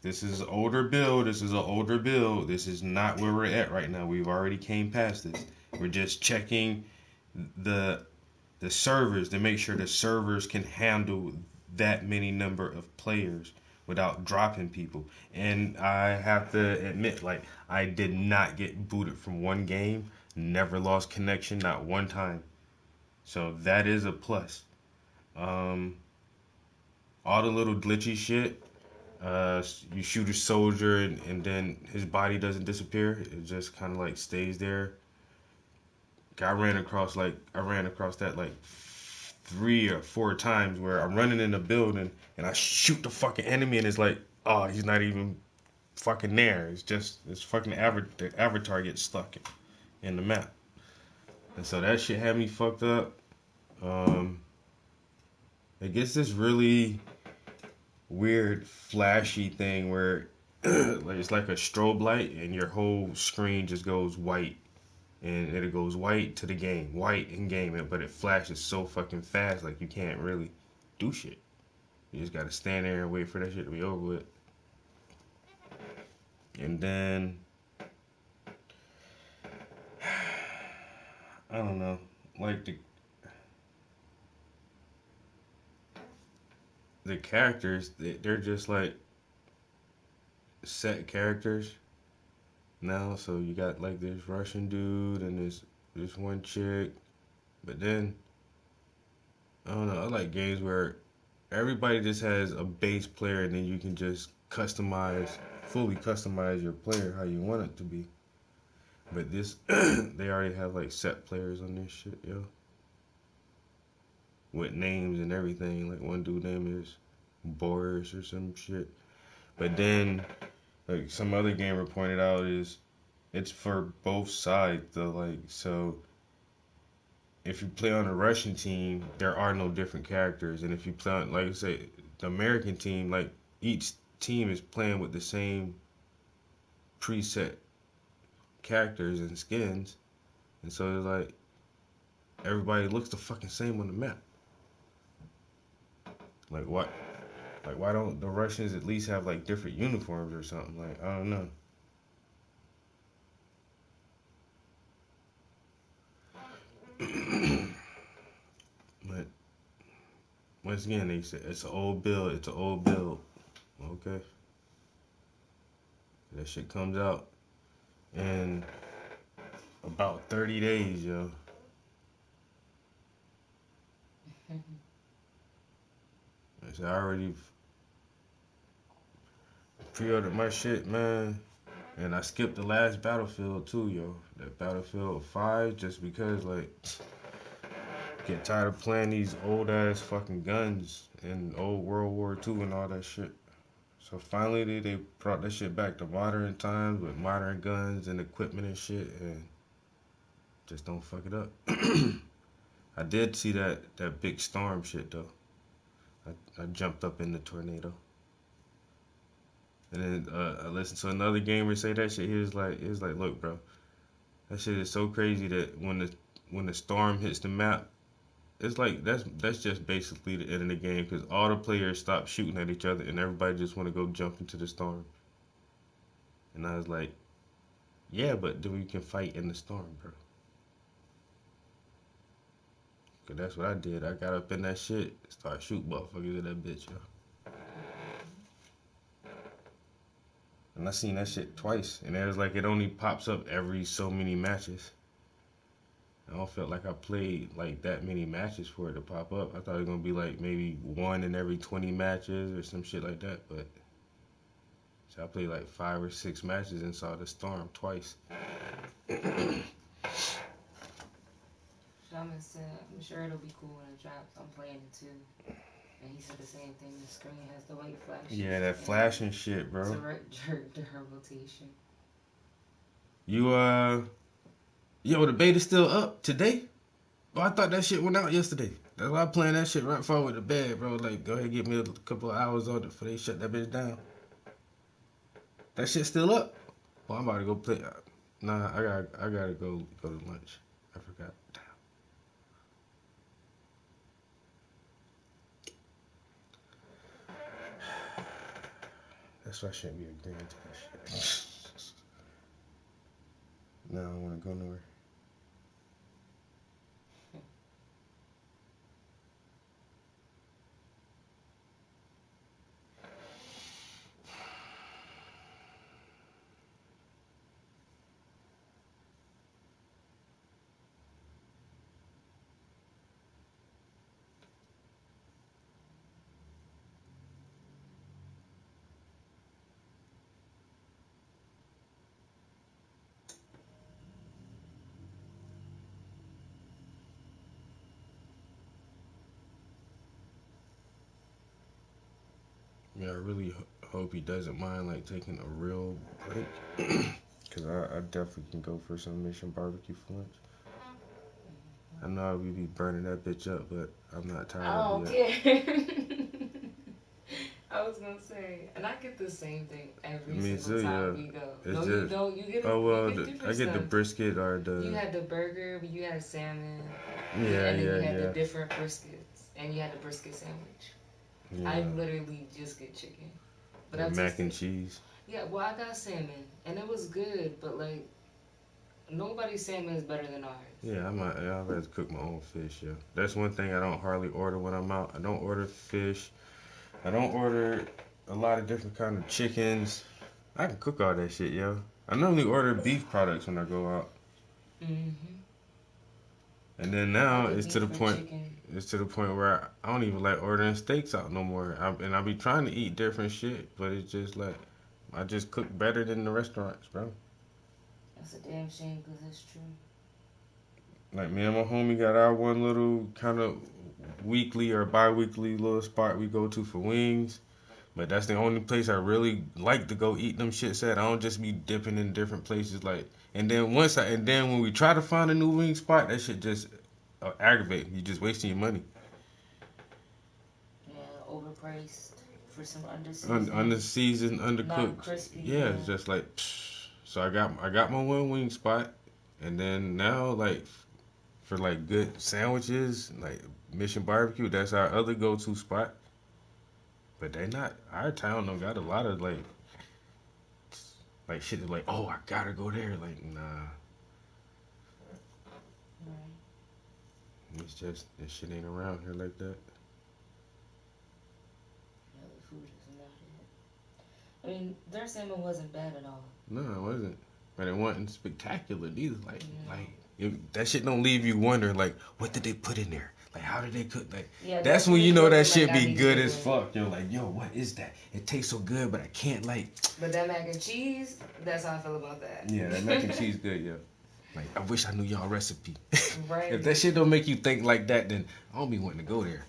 this is an older build. This is an older build. This is not where we're at right now. We've already came past this. We're just checking the servers to make sure the servers can handle that many number of players without dropping people. And I have to admit, like, I did not get booted from one game, never lost connection, not one time. So that is a plus. All the little glitchy shit, you shoot a soldier and then his body doesn't disappear, it just kind of like stays there. I ran across that like 3 or 4 times where I'm running in a building and I shoot the fucking enemy and it's like, oh, he's not even fucking there. It's just this fucking the avatar gets stuck in the map, and so that shit had me fucked up. It gets this really weird flashy thing where it's like a strobe light and your whole screen just goes white and it goes white to the game, white in game, but it flashes so fucking fast, like you can't really do shit. You just gotta stand there and wait for that shit to be over with. And then I don't know, like the characters, they're just like set characters now. So you got like this Russian dude and this one chick, but then I don't know. I like games where everybody just has a base player and then you can just fully customize your player how you want it to be. But this, they already have like set players on this shit, yo. With names and everything. Like one dude name is Boris or some shit. But then, like some other gamer pointed out, is it's for both sides though. Like, so if you play on the Russian team, there are no different characters. And if you play on, like I say, the American team, like each team is playing with the same preset characters and skins, and so it's like everybody looks the fucking same on the map. Like what? Like why don't the Russians at least have like different uniforms or something? Like I don't know. But once again, they said it's an old build. It's an old build. Okay. That shit comes out in about 30 days, yo. I already pre-ordered my shit, man. And I skipped the last Battlefield too, yo. That Battlefield 5, just because, like, get tired of playing these old ass fucking guns and old World War II and all that shit. So finally they brought that shit back to modern times with modern guns and equipment and shit, and just don't fuck it up. I did see that big storm shit though. I jumped up in the tornado. And then I listened to another gamer say that shit. He was like, look, bro, that shit is so crazy that when the storm hits the map, it's like that's just basically the end of the game, because all the players stop shooting at each other and everybody just want to go jump into the storm. And I was like, yeah, but then we can fight in the storm, bro. Cause that's what I did. I got up in that shit, started shooting motherfuckers in that bitch, yo. And I seen that shit twice, and it was like it only pops up every so many matches. I don't feel like I played like that many matches for it to pop up. I thought it was gonna be like maybe one in every 20 matches or some shit like that, but so I played like 5 or 6 matches and saw the storm twice. Shaman said, I'm sure it'll be cool when it drops. I'm playing it too. And he said the same thing. The screen has the white flash. Yeah, that flashing shit, bro. It's a rotation. Yo, the beta's still up today? Oh, I thought that shit went out yesterday. That's why I'm playing that shit right before I went to bed, bro. Like, go ahead and give me a couple of hours on it before they shut that bitch down. That shit still up? Well, I'm about to go play. Nah, I gotta go to lunch. I forgot. Damn. That's why I shouldn't be agreeing to that shit. No, I don't want to go nowhere. Yeah, I really hope he doesn't mind like taking a real break, cause I definitely can go for some Mission Barbecue for lunch. I know we be burning that bitch up, but I'm not tired I of don't it yet. care. I was gonna say, and I get the same thing every Me single too, time yeah. we go. It's No, just, you don't. You get different I get the stuff. brisket or the. You had the burger, but you had salmon. Yeah, and then yeah, you had yeah. the different briskets, and you had the brisket sandwich. Yeah. I literally just get chicken. But The I mac and tasted- cheese. Yeah, well, I got salmon, and it was good, but like, nobody's salmon is better than ours. Yeah, I'd rather cook my own fish, yeah. That's one thing I don't hardly order when I'm out. I don't order fish. I don't order a lot of different kind of chickens. I can cook all that shit, yo. I normally order beef products when I go out. And then now it's to the point. It's to the point where I don't even like ordering steaks out no more. And I be trying to eat different shit, but it's just like I just cook better than the restaurants, bro. That's a damn shame, because it's true. Like me and my homie got our one little kind of weekly or bi-weekly little spot we go to for wings. But that's the only place I really like to go eat them shits at. I don't just be dipping in different places like. And then when we try to find a new wing spot, that shit just aggravate. You just wasting your money. Yeah, overpriced for some underseasoned. Underseasoned, undercooked. Not crispy. Yeah, it's just like. Psh. So I got my one wing spot, and then now like for like good sandwiches, like Mission Barbecue, that's our other go-to spot. But our town don't got a lot of like shit like, oh, I gotta go there. Like, nah. Right. It's just, this shit ain't around here like that. Yeah, the food is not it. I mean, their salmon wasn't bad at all. No, it wasn't. But it wasn't spectacular either. That shit don't leave you wondering, like, what did they put in there? Like, how did they cook? Like, Yeah, that's when you know that shit like, be good as fuck. You're like, yo, what is that? It tastes so good, but I can't like. But that mac and cheese, that's how I feel about that. Yeah, that mac and cheese good, yeah. Like, I wish I knew y'all recipe. Right. If that shit don't make you think like that, then I don't be wanting to go there.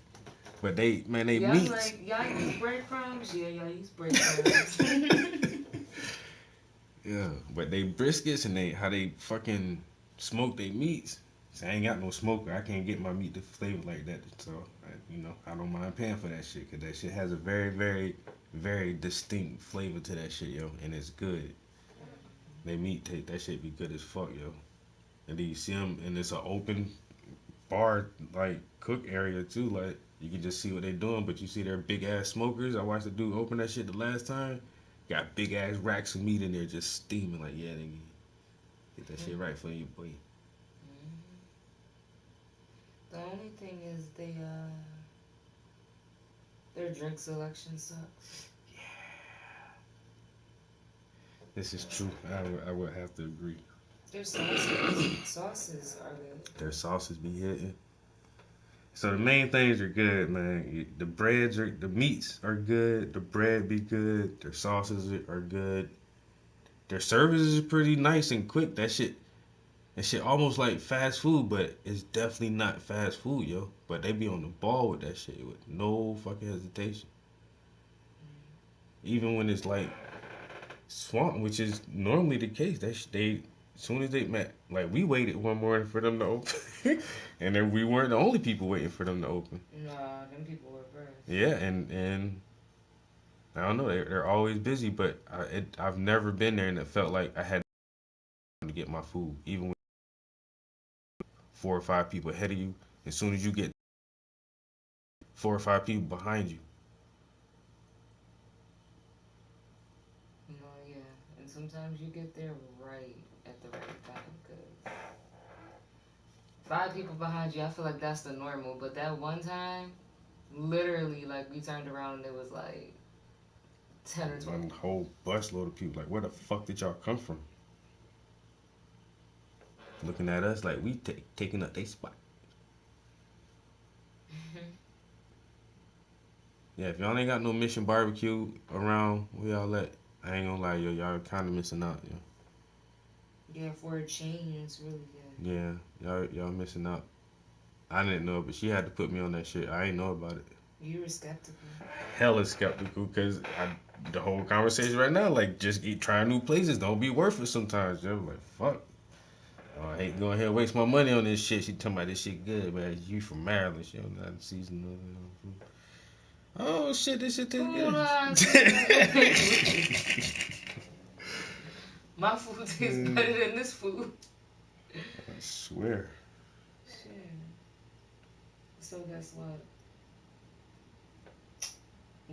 But they Y'all meat. like, y'all use breadcrumbs? Yeah, y'all use breadcrumbs. Yeah, but they briskets and how they fucking smoke their meats. So I ain't got no smoker. I can't get my meat to flavor like that. So, I don't mind paying for that shit. Because that shit has a very, very, very distinct flavor to that shit, yo. And it's good. They meat, that shit be good as fuck, yo. And then you see them, and it's an open bar, like, cook area, too. Like, you can just see what they doing, but you see their big-ass smokers. I watched the dude open that shit the last time. Got big-ass racks of meat in there just steaming. Like, yeah, they get that shit right for you, boy. The only thing is their drink selection sucks. This is true. I would have to agree. Their sauces are good. Their sauces be hitting. So the main things are good, man. The meats are good. The bread be good. Their sauces are good. Their service is pretty nice and quick. That shit almost like fast food, but it's definitely not fast food, yo. But they be on the ball with that shit with no fucking hesitation. Even when it's like swamp, which is normally the case, as soon as they met, like we waited one morning for them to open, and then we weren't the only people waiting for them to open. Nah, them people were first. Yeah, and I don't know, they're always busy, but I've never been there and it felt like I had to get my food, even with 4 or 5 people ahead of you. As soon as you get 4 or 5 people behind you. No, yeah, and sometimes you get there right at the right time, because 5 people behind you, I feel like that's the normal, but that one time, literally, like, we turned around and it was like 10 or 12. A whole busload of people, like, where the fuck did y'all come from? Looking at us like we taking up their spot. Yeah, if y'all ain't got no Mission Barbecue around where y'all at, I ain't gonna lie, yo, y'all kind of missing out, yo. Yeah, for a chain, it's really good. Yeah, y'all missing out. I didn't know, but she had to put me on that shit. I ain't know about it. You were skeptical. Hella skeptical, because the whole conversation right now, like, just try new places. Don't be worth it sometimes, yo. Like, fuck. I hate going ahead and waste my money on this shit. She talking about this shit good, man. You from Maryland, she don't know how to season food. Oh shit, this shit tastes Hold on. good. My food tastes better than this food. I swear. Shit. So guess what?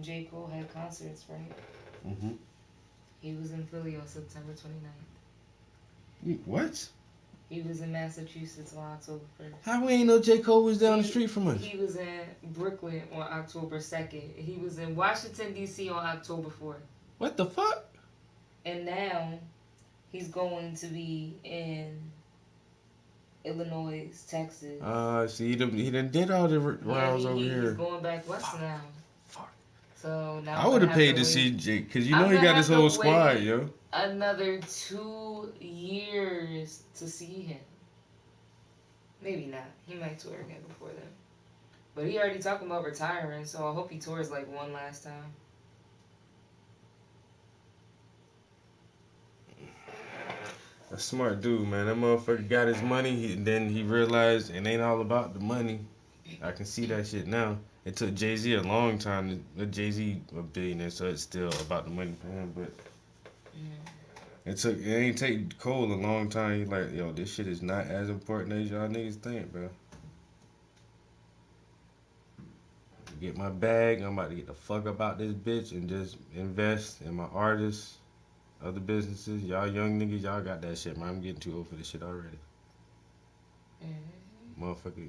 J. Cole had concerts, right? Mm-hmm. He was in Philly on September 29th. What? He was in Massachusetts on October 1st. How we ain't know J. Cole was down the street from us? He was in Brooklyn on October 2nd. He was in Washington, D.C. on October 4th. What the fuck? And now he's going to be in Illinois, Texas. See, he done did all the rounds over here. He's going back west now. Fuck. So now I would have paid to wait. see Jake, because you know he got his whole squad, yo. Another 2 years to see him. Maybe not. He might tour again before then. But he already talking about retiring, so I hope he tours like one last time. A smart dude, man. That motherfucker got his money, then he realized it ain't all about the money. I can see that shit now. It took Jay-Z a long time to Jay-Z a billionaire, so it's still about the money for him, but it ain't take Cole a long time. He like, yo, this shit is not as important as y'all niggas think, bro. Get my bag, I'm about to get the fuck about this bitch and just invest in my artists, other businesses. Y'all young niggas, y'all got that shit, man. I'm getting too old for this shit already. Motherfucker,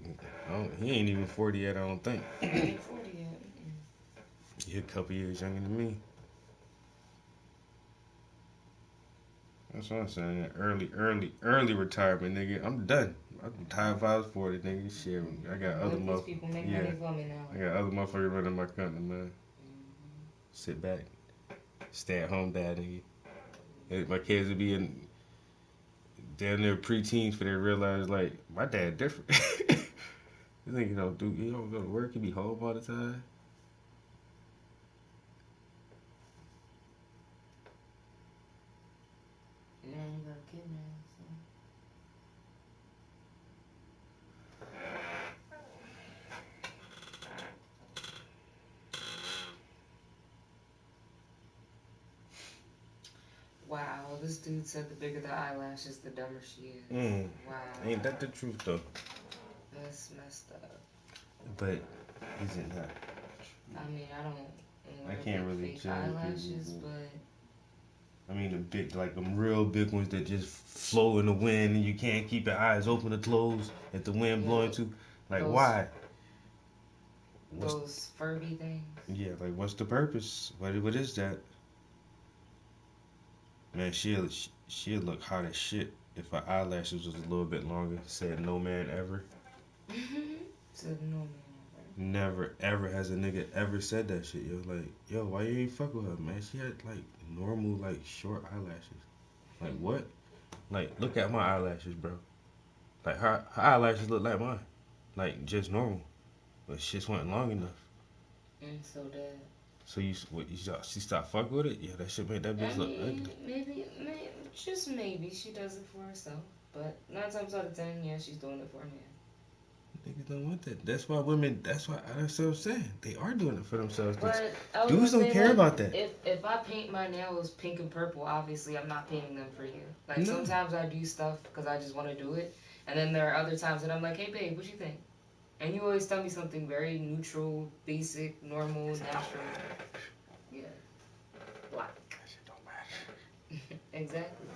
he ain't even 40 yet, I don't think. He ain't 40 yet. He a couple years younger than me. That's what I'm saying. Early retirement, nigga. I'm done. I'd retire if I was 40, nigga. Shit, I got other These people make money for me now. I got other motherfuckers running my company, man. Sit back. Stay at home dad, nigga. My kids would be in down there preteens for they realize like my dad different. You think he don't go to work, he be home all the time. Yeah, you got a kid now, so. Wow, this dude said the bigger the eyelashes, the dumber she is. Wow. Ain't that the truth though? That's messed up. But is it not? I mean, I can't really fake judge eyelashes, people, but I mean the big, like them real big ones that just flow in the wind and you can't keep your eyes open or closed if the wind blowing too. Like why? Those Furby things. Yeah, like what's the purpose? What is that? Man, she'll look hot as shit if her eyelashes was a little bit longer. Said no man ever. Said no man ever. Never ever has a nigga ever said that shit, yo. Like, yo, why you ain't fuck with her, man? She had like normal, like short eyelashes. Like what? Like, look at my eyelashes, bro. Like her eyelashes look like mine. Like just normal. But shit wasn't long enough. And so that. So she stopped fucking with it? Yeah, that shit made that bitch look ugly. Maybe, just maybe she does it for herself. But 9 times out of 10, yeah, she's doing it for a man. Niggas don't want that. That's why what I'm saying. They are doing it for themselves. But Dudes don't care about that. If I paint my nails pink and purple, obviously I'm not painting them for you. Like sometimes I do stuff because I just want to do it. And then there are other times that I'm like, hey babe, what you think? And you always tell me something very neutral, basic, normal, natural. Yeah. Black. That shit don't matter. Exactly.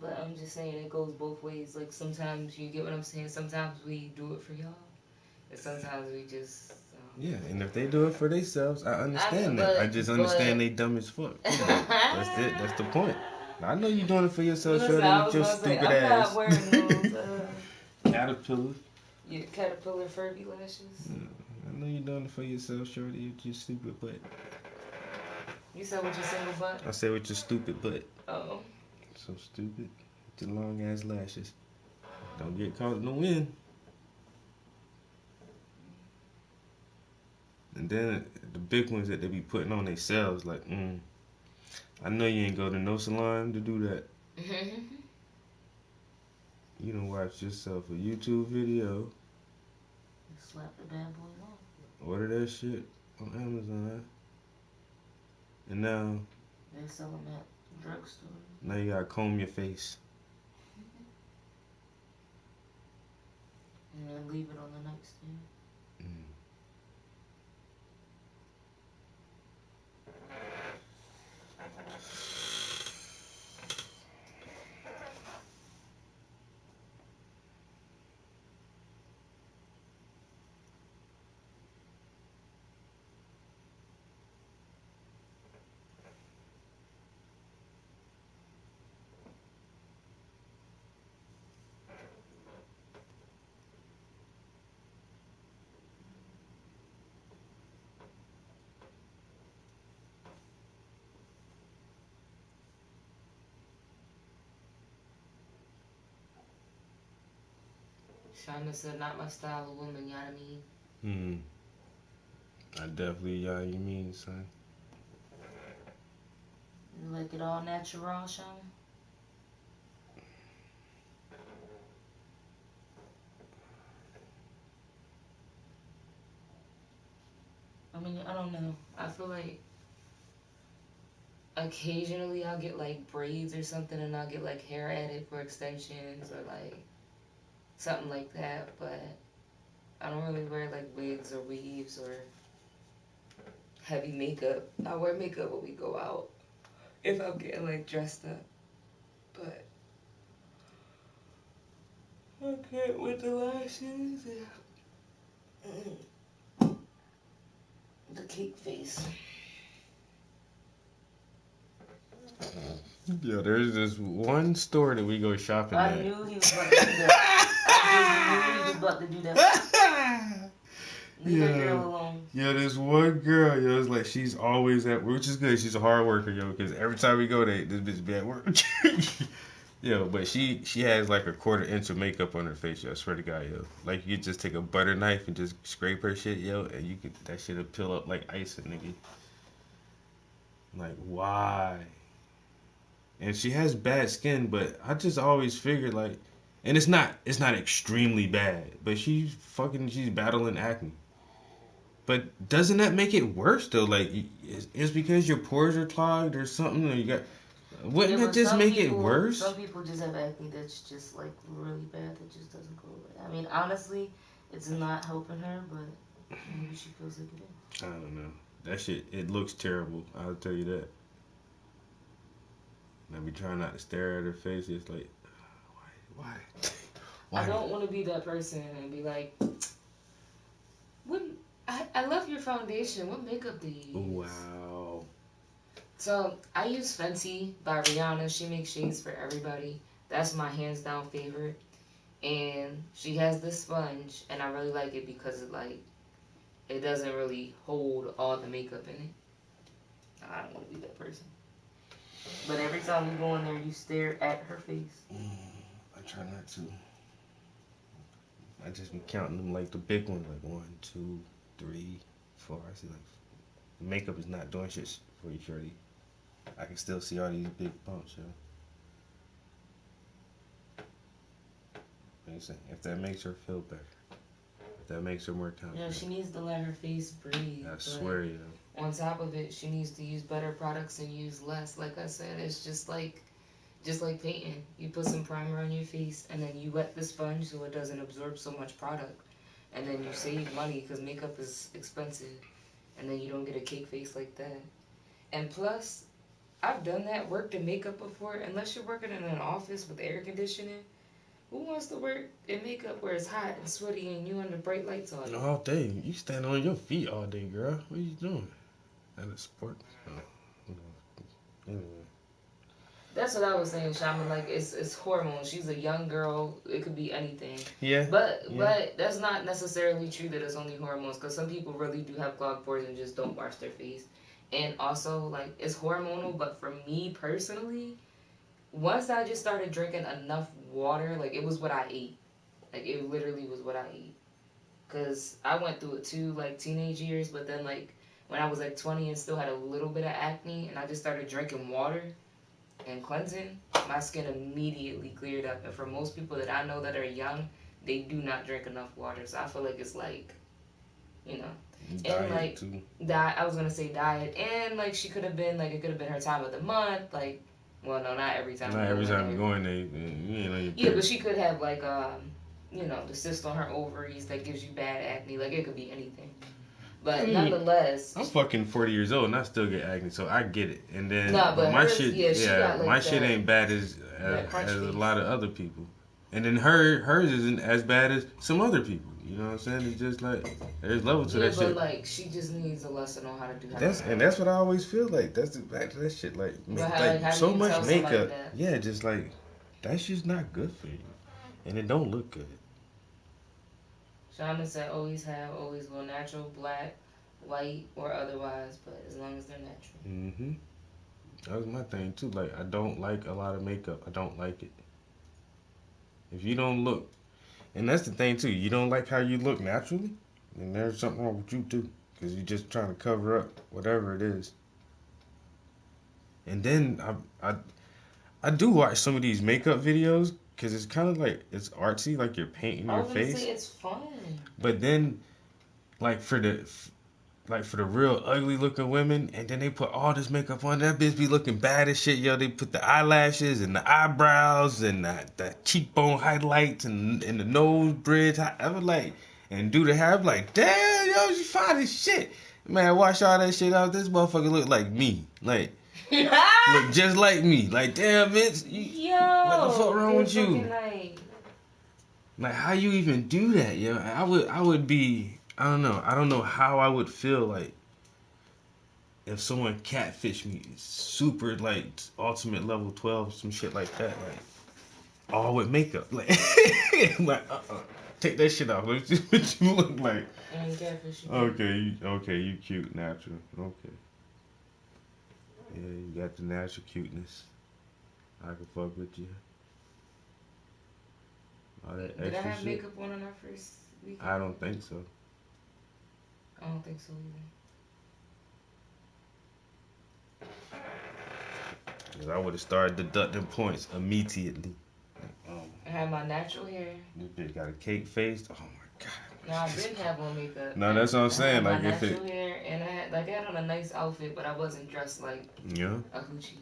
But I'm just saying it goes both ways. Like sometimes you get what I'm saying. Sometimes we do it for y'all, and sometimes we just. Yeah, and if they do it for themselves, I understand that. I just understand they dumb as fuck. That's it. That's the point. I know you doing it for yourself, Listen, shorty, with your I'm stupid not ass. wearing those. Caterpillar. Yeah, caterpillar Furby lashes. I know you doing it for yourself, shorty, with your stupid butt. You said with your single butt? I said with your stupid butt. Oh. So stupid. With your long ass lashes. Don't get caught in the wind. And then the big ones that they be putting on themselves, like, I know you ain't go to no salon to do that. You done watch yourself a YouTube video. Slap the bad boy off. order that shit on Amazon. And now They sell them at drugstore. Now you gotta comb your face. And then leave it on the nightstand. Shonda said, not my style of woman, you know what I mean? I definitely, yeah, you mean, son. You like it all natural, Sean? I mean, I don't know. I feel like occasionally I'll get like braids or something and I'll get like hair added for extensions or like something like that, but I don't really wear like wigs or weaves or heavy makeup. I wear makeup when we go out if I'm getting like dressed up, but I can't with the lashes. The cake face. Yo, there's this one store that we go shopping I at. knew he was about to do that. I just knew he was about to do that. Leave that girl alone. Yeah, this one girl, yo, it's like she's always at work, which is good. She's a hard worker, yo, because every time we go there, this bitch be at work. Yo, but she has like a 1/4 inch of makeup on her face, yo. I swear to God, yo. Like you could just take a butter knife and just scrape her shit, yo, and you could that shit'll peel up like ice, nigga. Like why? And she has bad skin, but I just always figured like, and it's not extremely bad, but she's battling acne. But doesn't that make it worse though? Like, it's because your pores are clogged or something, or you got. Wouldn't that just make it worse? Some people just have acne that's just like really bad that just doesn't go away. I mean, honestly, it's not helping her, but maybe she feels like it is. I don't know. That shit, it looks terrible. I'll tell you that. I be trying not to stare at her face. It's like, why? I don't want to be that person and be like, I love your foundation. What makeup do you use? Wow. So, I use Fenty by Rihanna. She makes shades for everybody. That's my hands down favorite. And she has this sponge, and I really like it because it doesn't really hold all the makeup in it. I don't want to be that person. But every time you go in there, you stare at her face. I try not to. I just been counting them like the big ones, like 1, 2, 3, 4. I see like the makeup is not doing shit for you, shorty. I can still see all these big bumps, yo. If that makes her feel better, if that makes her more confident. Yeah, she needs to let her face breathe. I swear, yo. On top of it, she needs to use better products and use less. Like I said, it's just like painting. You put some primer on your face, and then you wet the sponge so it doesn't absorb so much product. And then you save money because makeup is expensive. And then you don't get a cake face like that. And plus, I've done that, worked in makeup before. Unless you're working in an office with air conditioning, who wants to work in makeup where it's hot and sweaty and you under bright lights on? All day. You stand on your feet all day, girl. What are you doing? That is sport. Anyway. That's what I was saying, Shaman. Like, it's hormones. She's a young girl. It could be anything. Yeah. But that's not necessarily true that it's only hormones, because some people really do have clogged pores and just don't wash their face. And also, like, it's hormonal, but for me personally, once I just started drinking enough water, like, it was what I ate. Like, it literally was what I ate. Because I went through it too, like, teenage years, but then, like, when I was, like, 20 and still had a little bit of acne, and I just started drinking water and cleansing, my skin immediately cleared up. And for most people that I know that are young, they do not drink enough water. So I feel like it's like, you know, And Diet, like too. I was gonna say diet, and like she could have been like it could have been her time of the month. Like, well, no, not every time. Not every time you go in there, you know. Yeah, but she could have like the cyst on her ovaries that gives you bad acne. Like it could be anything. But nonetheless, I'm fucking 40 years old and I still get acne, so I get it. And then, nah, but my hers, shit, she got, like, my shit ain't bad as a lot of other people. And then hers isn't as bad as some other people. You know what I'm saying? It's just like there's levels to that shit. Yeah, but like she just needs a lesson on how to do. That's what I always feel like. That's the back to that shit. Like how so do you much tell makeup. that? Yeah, just like that shit's not good for you, and it don't look good. Shaman said always go natural, black, white, or otherwise, but as long as they're natural. Mm-hmm. That was my thing too. Like I don't like a lot of makeup. I don't like it. If you don't look, and that's the thing too. You don't like how you look naturally, then there's something wrong with you too, because you're just trying to cover up whatever it is. And then I do watch some of these makeup videos because it's kind of like it's artsy, like you're painting your face. Say it's fun. But then, like for the real ugly looking women, and then they put all this makeup on. That bitch be looking bad as shit, yo. They put the eyelashes and the eyebrows and the cheekbone highlights and the nose bridge. I was like, and do the hair. I'm like, damn, yo, you fine as shit. Man, wash all that shit out. This motherfucker look like me. Like, look just like me. Like, damn, bitch. What the fuck wrong with you? Like, how you even do that, yo? I would be. I don't know. I don't know how I would feel like if someone catfished me, super like ultimate level 12, some shit like that, like all with makeup, like take that shit off. What you look like? Okay, you cute, natural. Okay, yeah, you got the natural cuteness. I can fuck with you. All that extra Did I have shit. makeup on our first weekend? I don't think so. I don't think so either. Cause I would have started deducting points immediately. I had my natural hair. This bitch got a cake face. Oh my god. No, I didn't have on makeup. No, that's what I'm saying. I Like had if natural it. hair, and I had on a nice outfit, but I wasn't dressed like Yeah. a hoochie.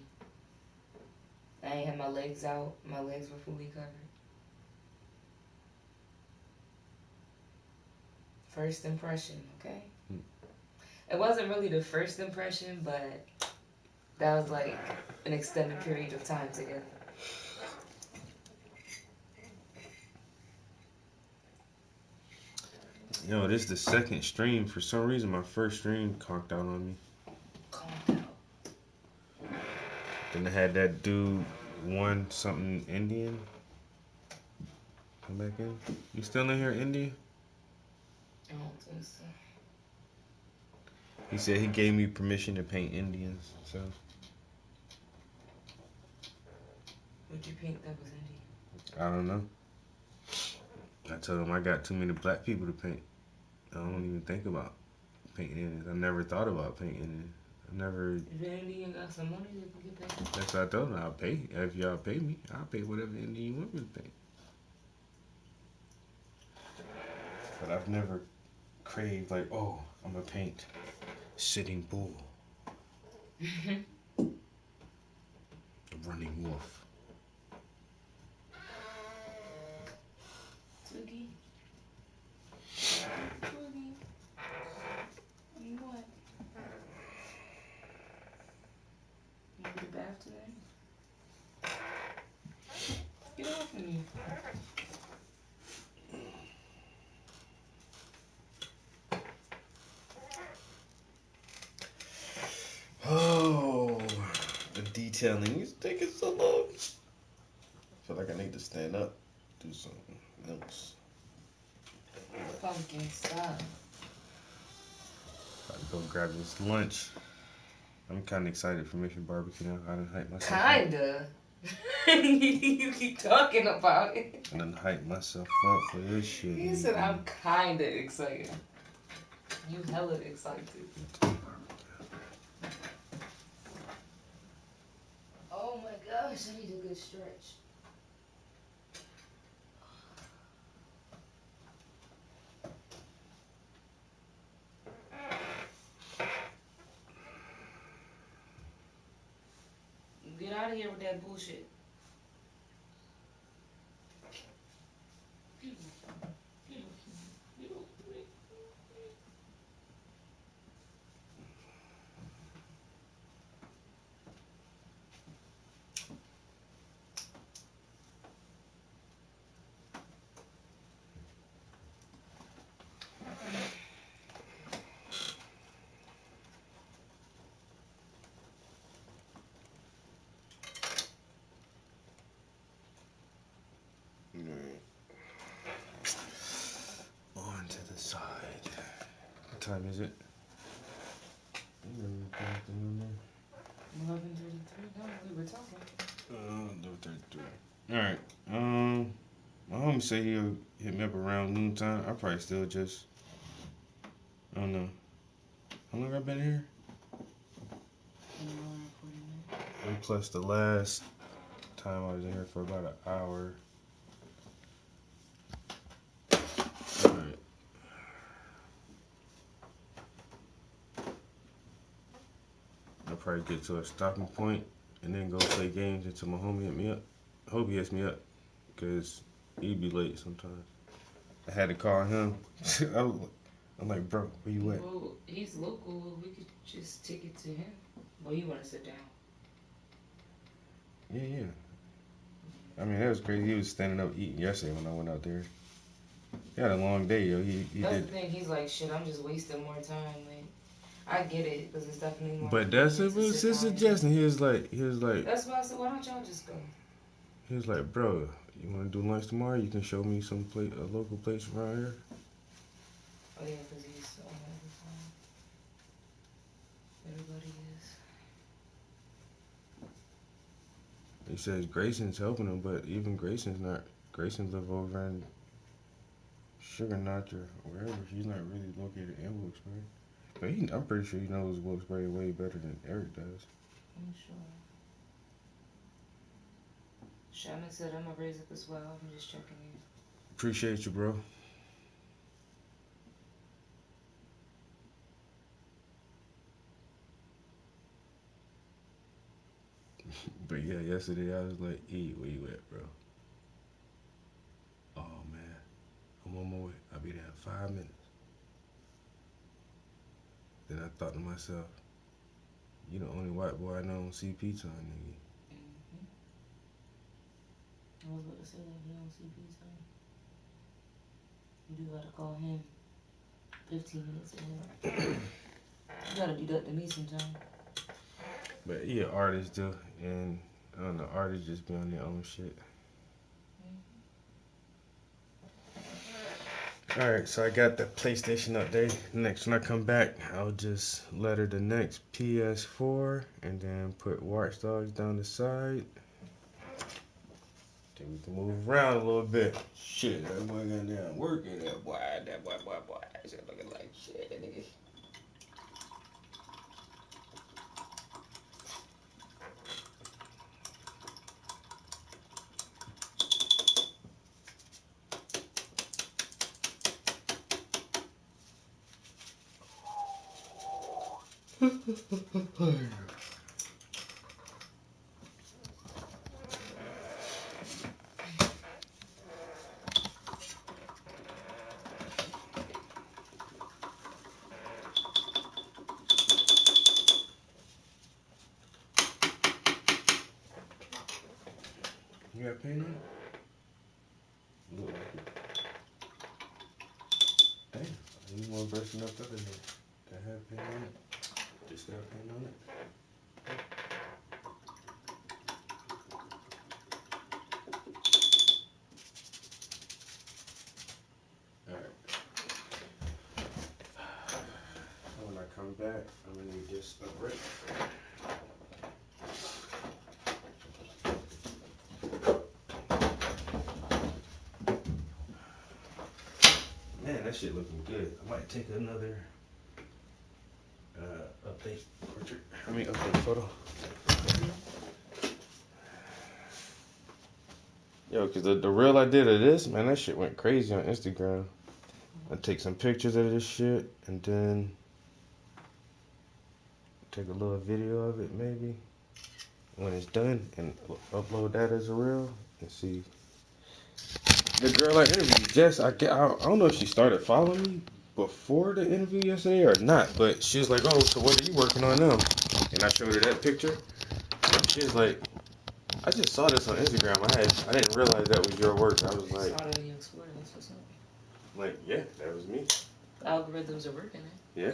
I ain't had my legs out. My legs were fully covered. First impression, okay? It wasn't really the first impression, but that was like an extended period of time together. Yo, this is the second stream. For some reason, my first stream conked out on me. Then I had that dude, one something Indian. Come back in. You still in here, India? I don't think so. He said he gave me permission to paint Indians, so. What'd you paint that was Indian? I don't know. I told him I got too many black people to paint. I don't even think about painting Indians. I never thought about painting Indians. I never. If an Indian got some money, they can get paid. That's what I told him. I'll pay. If y'all pay me, I'll pay whatever Indian you want me to paint. But I've never craved like, oh, I'm gonna paint Sitting Bull. A running wolf. Twiggy. Twiggy. What? You go to the bath today? Get off of me. Oh, the detailing is taking so long. I feel like I need to stand up, do something else. Pumpkin, stop. About to go grab this lunch. I'm kind of excited for Mission Barbecue now. I done hype myself Kinda. You keep talking about it. I done hype myself up for this shit. He said, I'm kinda excited. You hella excited. Oh my gosh, I need a good stretch. out of here with that bullshit. On to the side. What time is it? 11:33. No, we were talking. 11:33. All right. My homie say he'll hit me up around noontime. I probably still just. I don't know. How long I been here? And plus the last time I was in here for about an hour. Alright. I'll probably get to a stopping point and then go play games until my homie hit me up. I hope he hits me up, because he'd be late sometimes. I had to call him. I'm like, bro, where you at? Well, he's local. We could just take it to him. Well, you want to sit down. Yeah. I mean, that was crazy. He was standing up eating yesterday when I went out there. He had a long day, yo. He That's did. the thing. He's like, shit, I'm just wasting more time. Like, I get it, because it's definitely more. But that's it. Was his suggestion. He was like. That's why I said, why don't y'all just go? He was like, bro, you want to do lunch tomorrow? You can show me some a local place around here. Oh yeah, because he's on every phone. Everybody is. He says Grayson's helping him, but even Grayson's not. Grayson live over in Sugar Notch or wherever. He's not really located in Wilkes-Barre. But I'm pretty sure he knows Wilkes-Barre way better than Eric does. I'm sure. Shaman said I'm gonna raise up as well. I'm just checking in. Appreciate you, bro. But yeah, yesterday I was like, where you at, bro? Oh man, I'm on my way. I'll be there in 5 minutes. Then I thought to myself, you the only white boy I know on CP time, nigga. I was about to say that he on CP time. You do gotta call him 15 minutes ahead. You gotta do that to me sometime. But yeah, artists do, and I don't know, artists just be on their own shit. Alright, so I got the PlayStation update. Next, when I come back, I'll just let her the next PS4 and then put Watch Dogs down the side. Then we can move around a little bit. Shit, that boy got down working, that boy. That shit looking like shit, that nigga. You got paint on it? Look like it. Damn, I need more brushing up the other day. That have paint on it? Just got paint on it? Alright. When I come back, I'm gonna need this a break. Man, that shit looking good. I might take another update portrait. Update photo. Yo, cause the reel I did of this, man, that shit went crazy on Instagram. I take some pictures of this shit and then take a little video of it maybe. when it's done and upload that as a reel and see. The girl I interviewed, Jess, I don't know if she started following me before the interview yesterday or not, but she was like, "Oh, so what are you working on now?" And I showed her that picture. She was like, "I just saw this on Instagram. I didn't realize that was your work." I was like, Saw it in the Explorer. That's what's up. "Like, yeah, that was me." The algorithms are working. Yeah,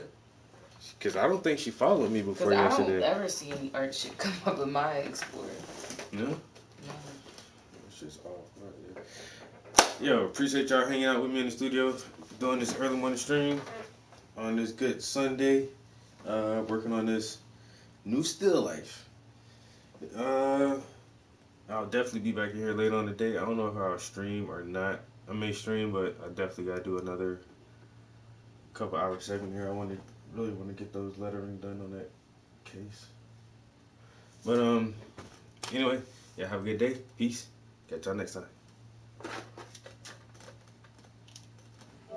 because I don't think she followed me before Because I don't yesterday. ever see any art shit come up in my Explorer. No, No. it's just all right, yeah. Yo, appreciate y'all hanging out with me in the studio, doing this early morning stream on this good Sunday. Working on this new still life. I'll definitely be back here later on today. I don't know if I'll stream or not. I may stream, but I definitely gotta do another couple hour segment here. I really want to get those lettering done on that case. But anyway, yeah, have a good day. Peace. Catch y'all next time.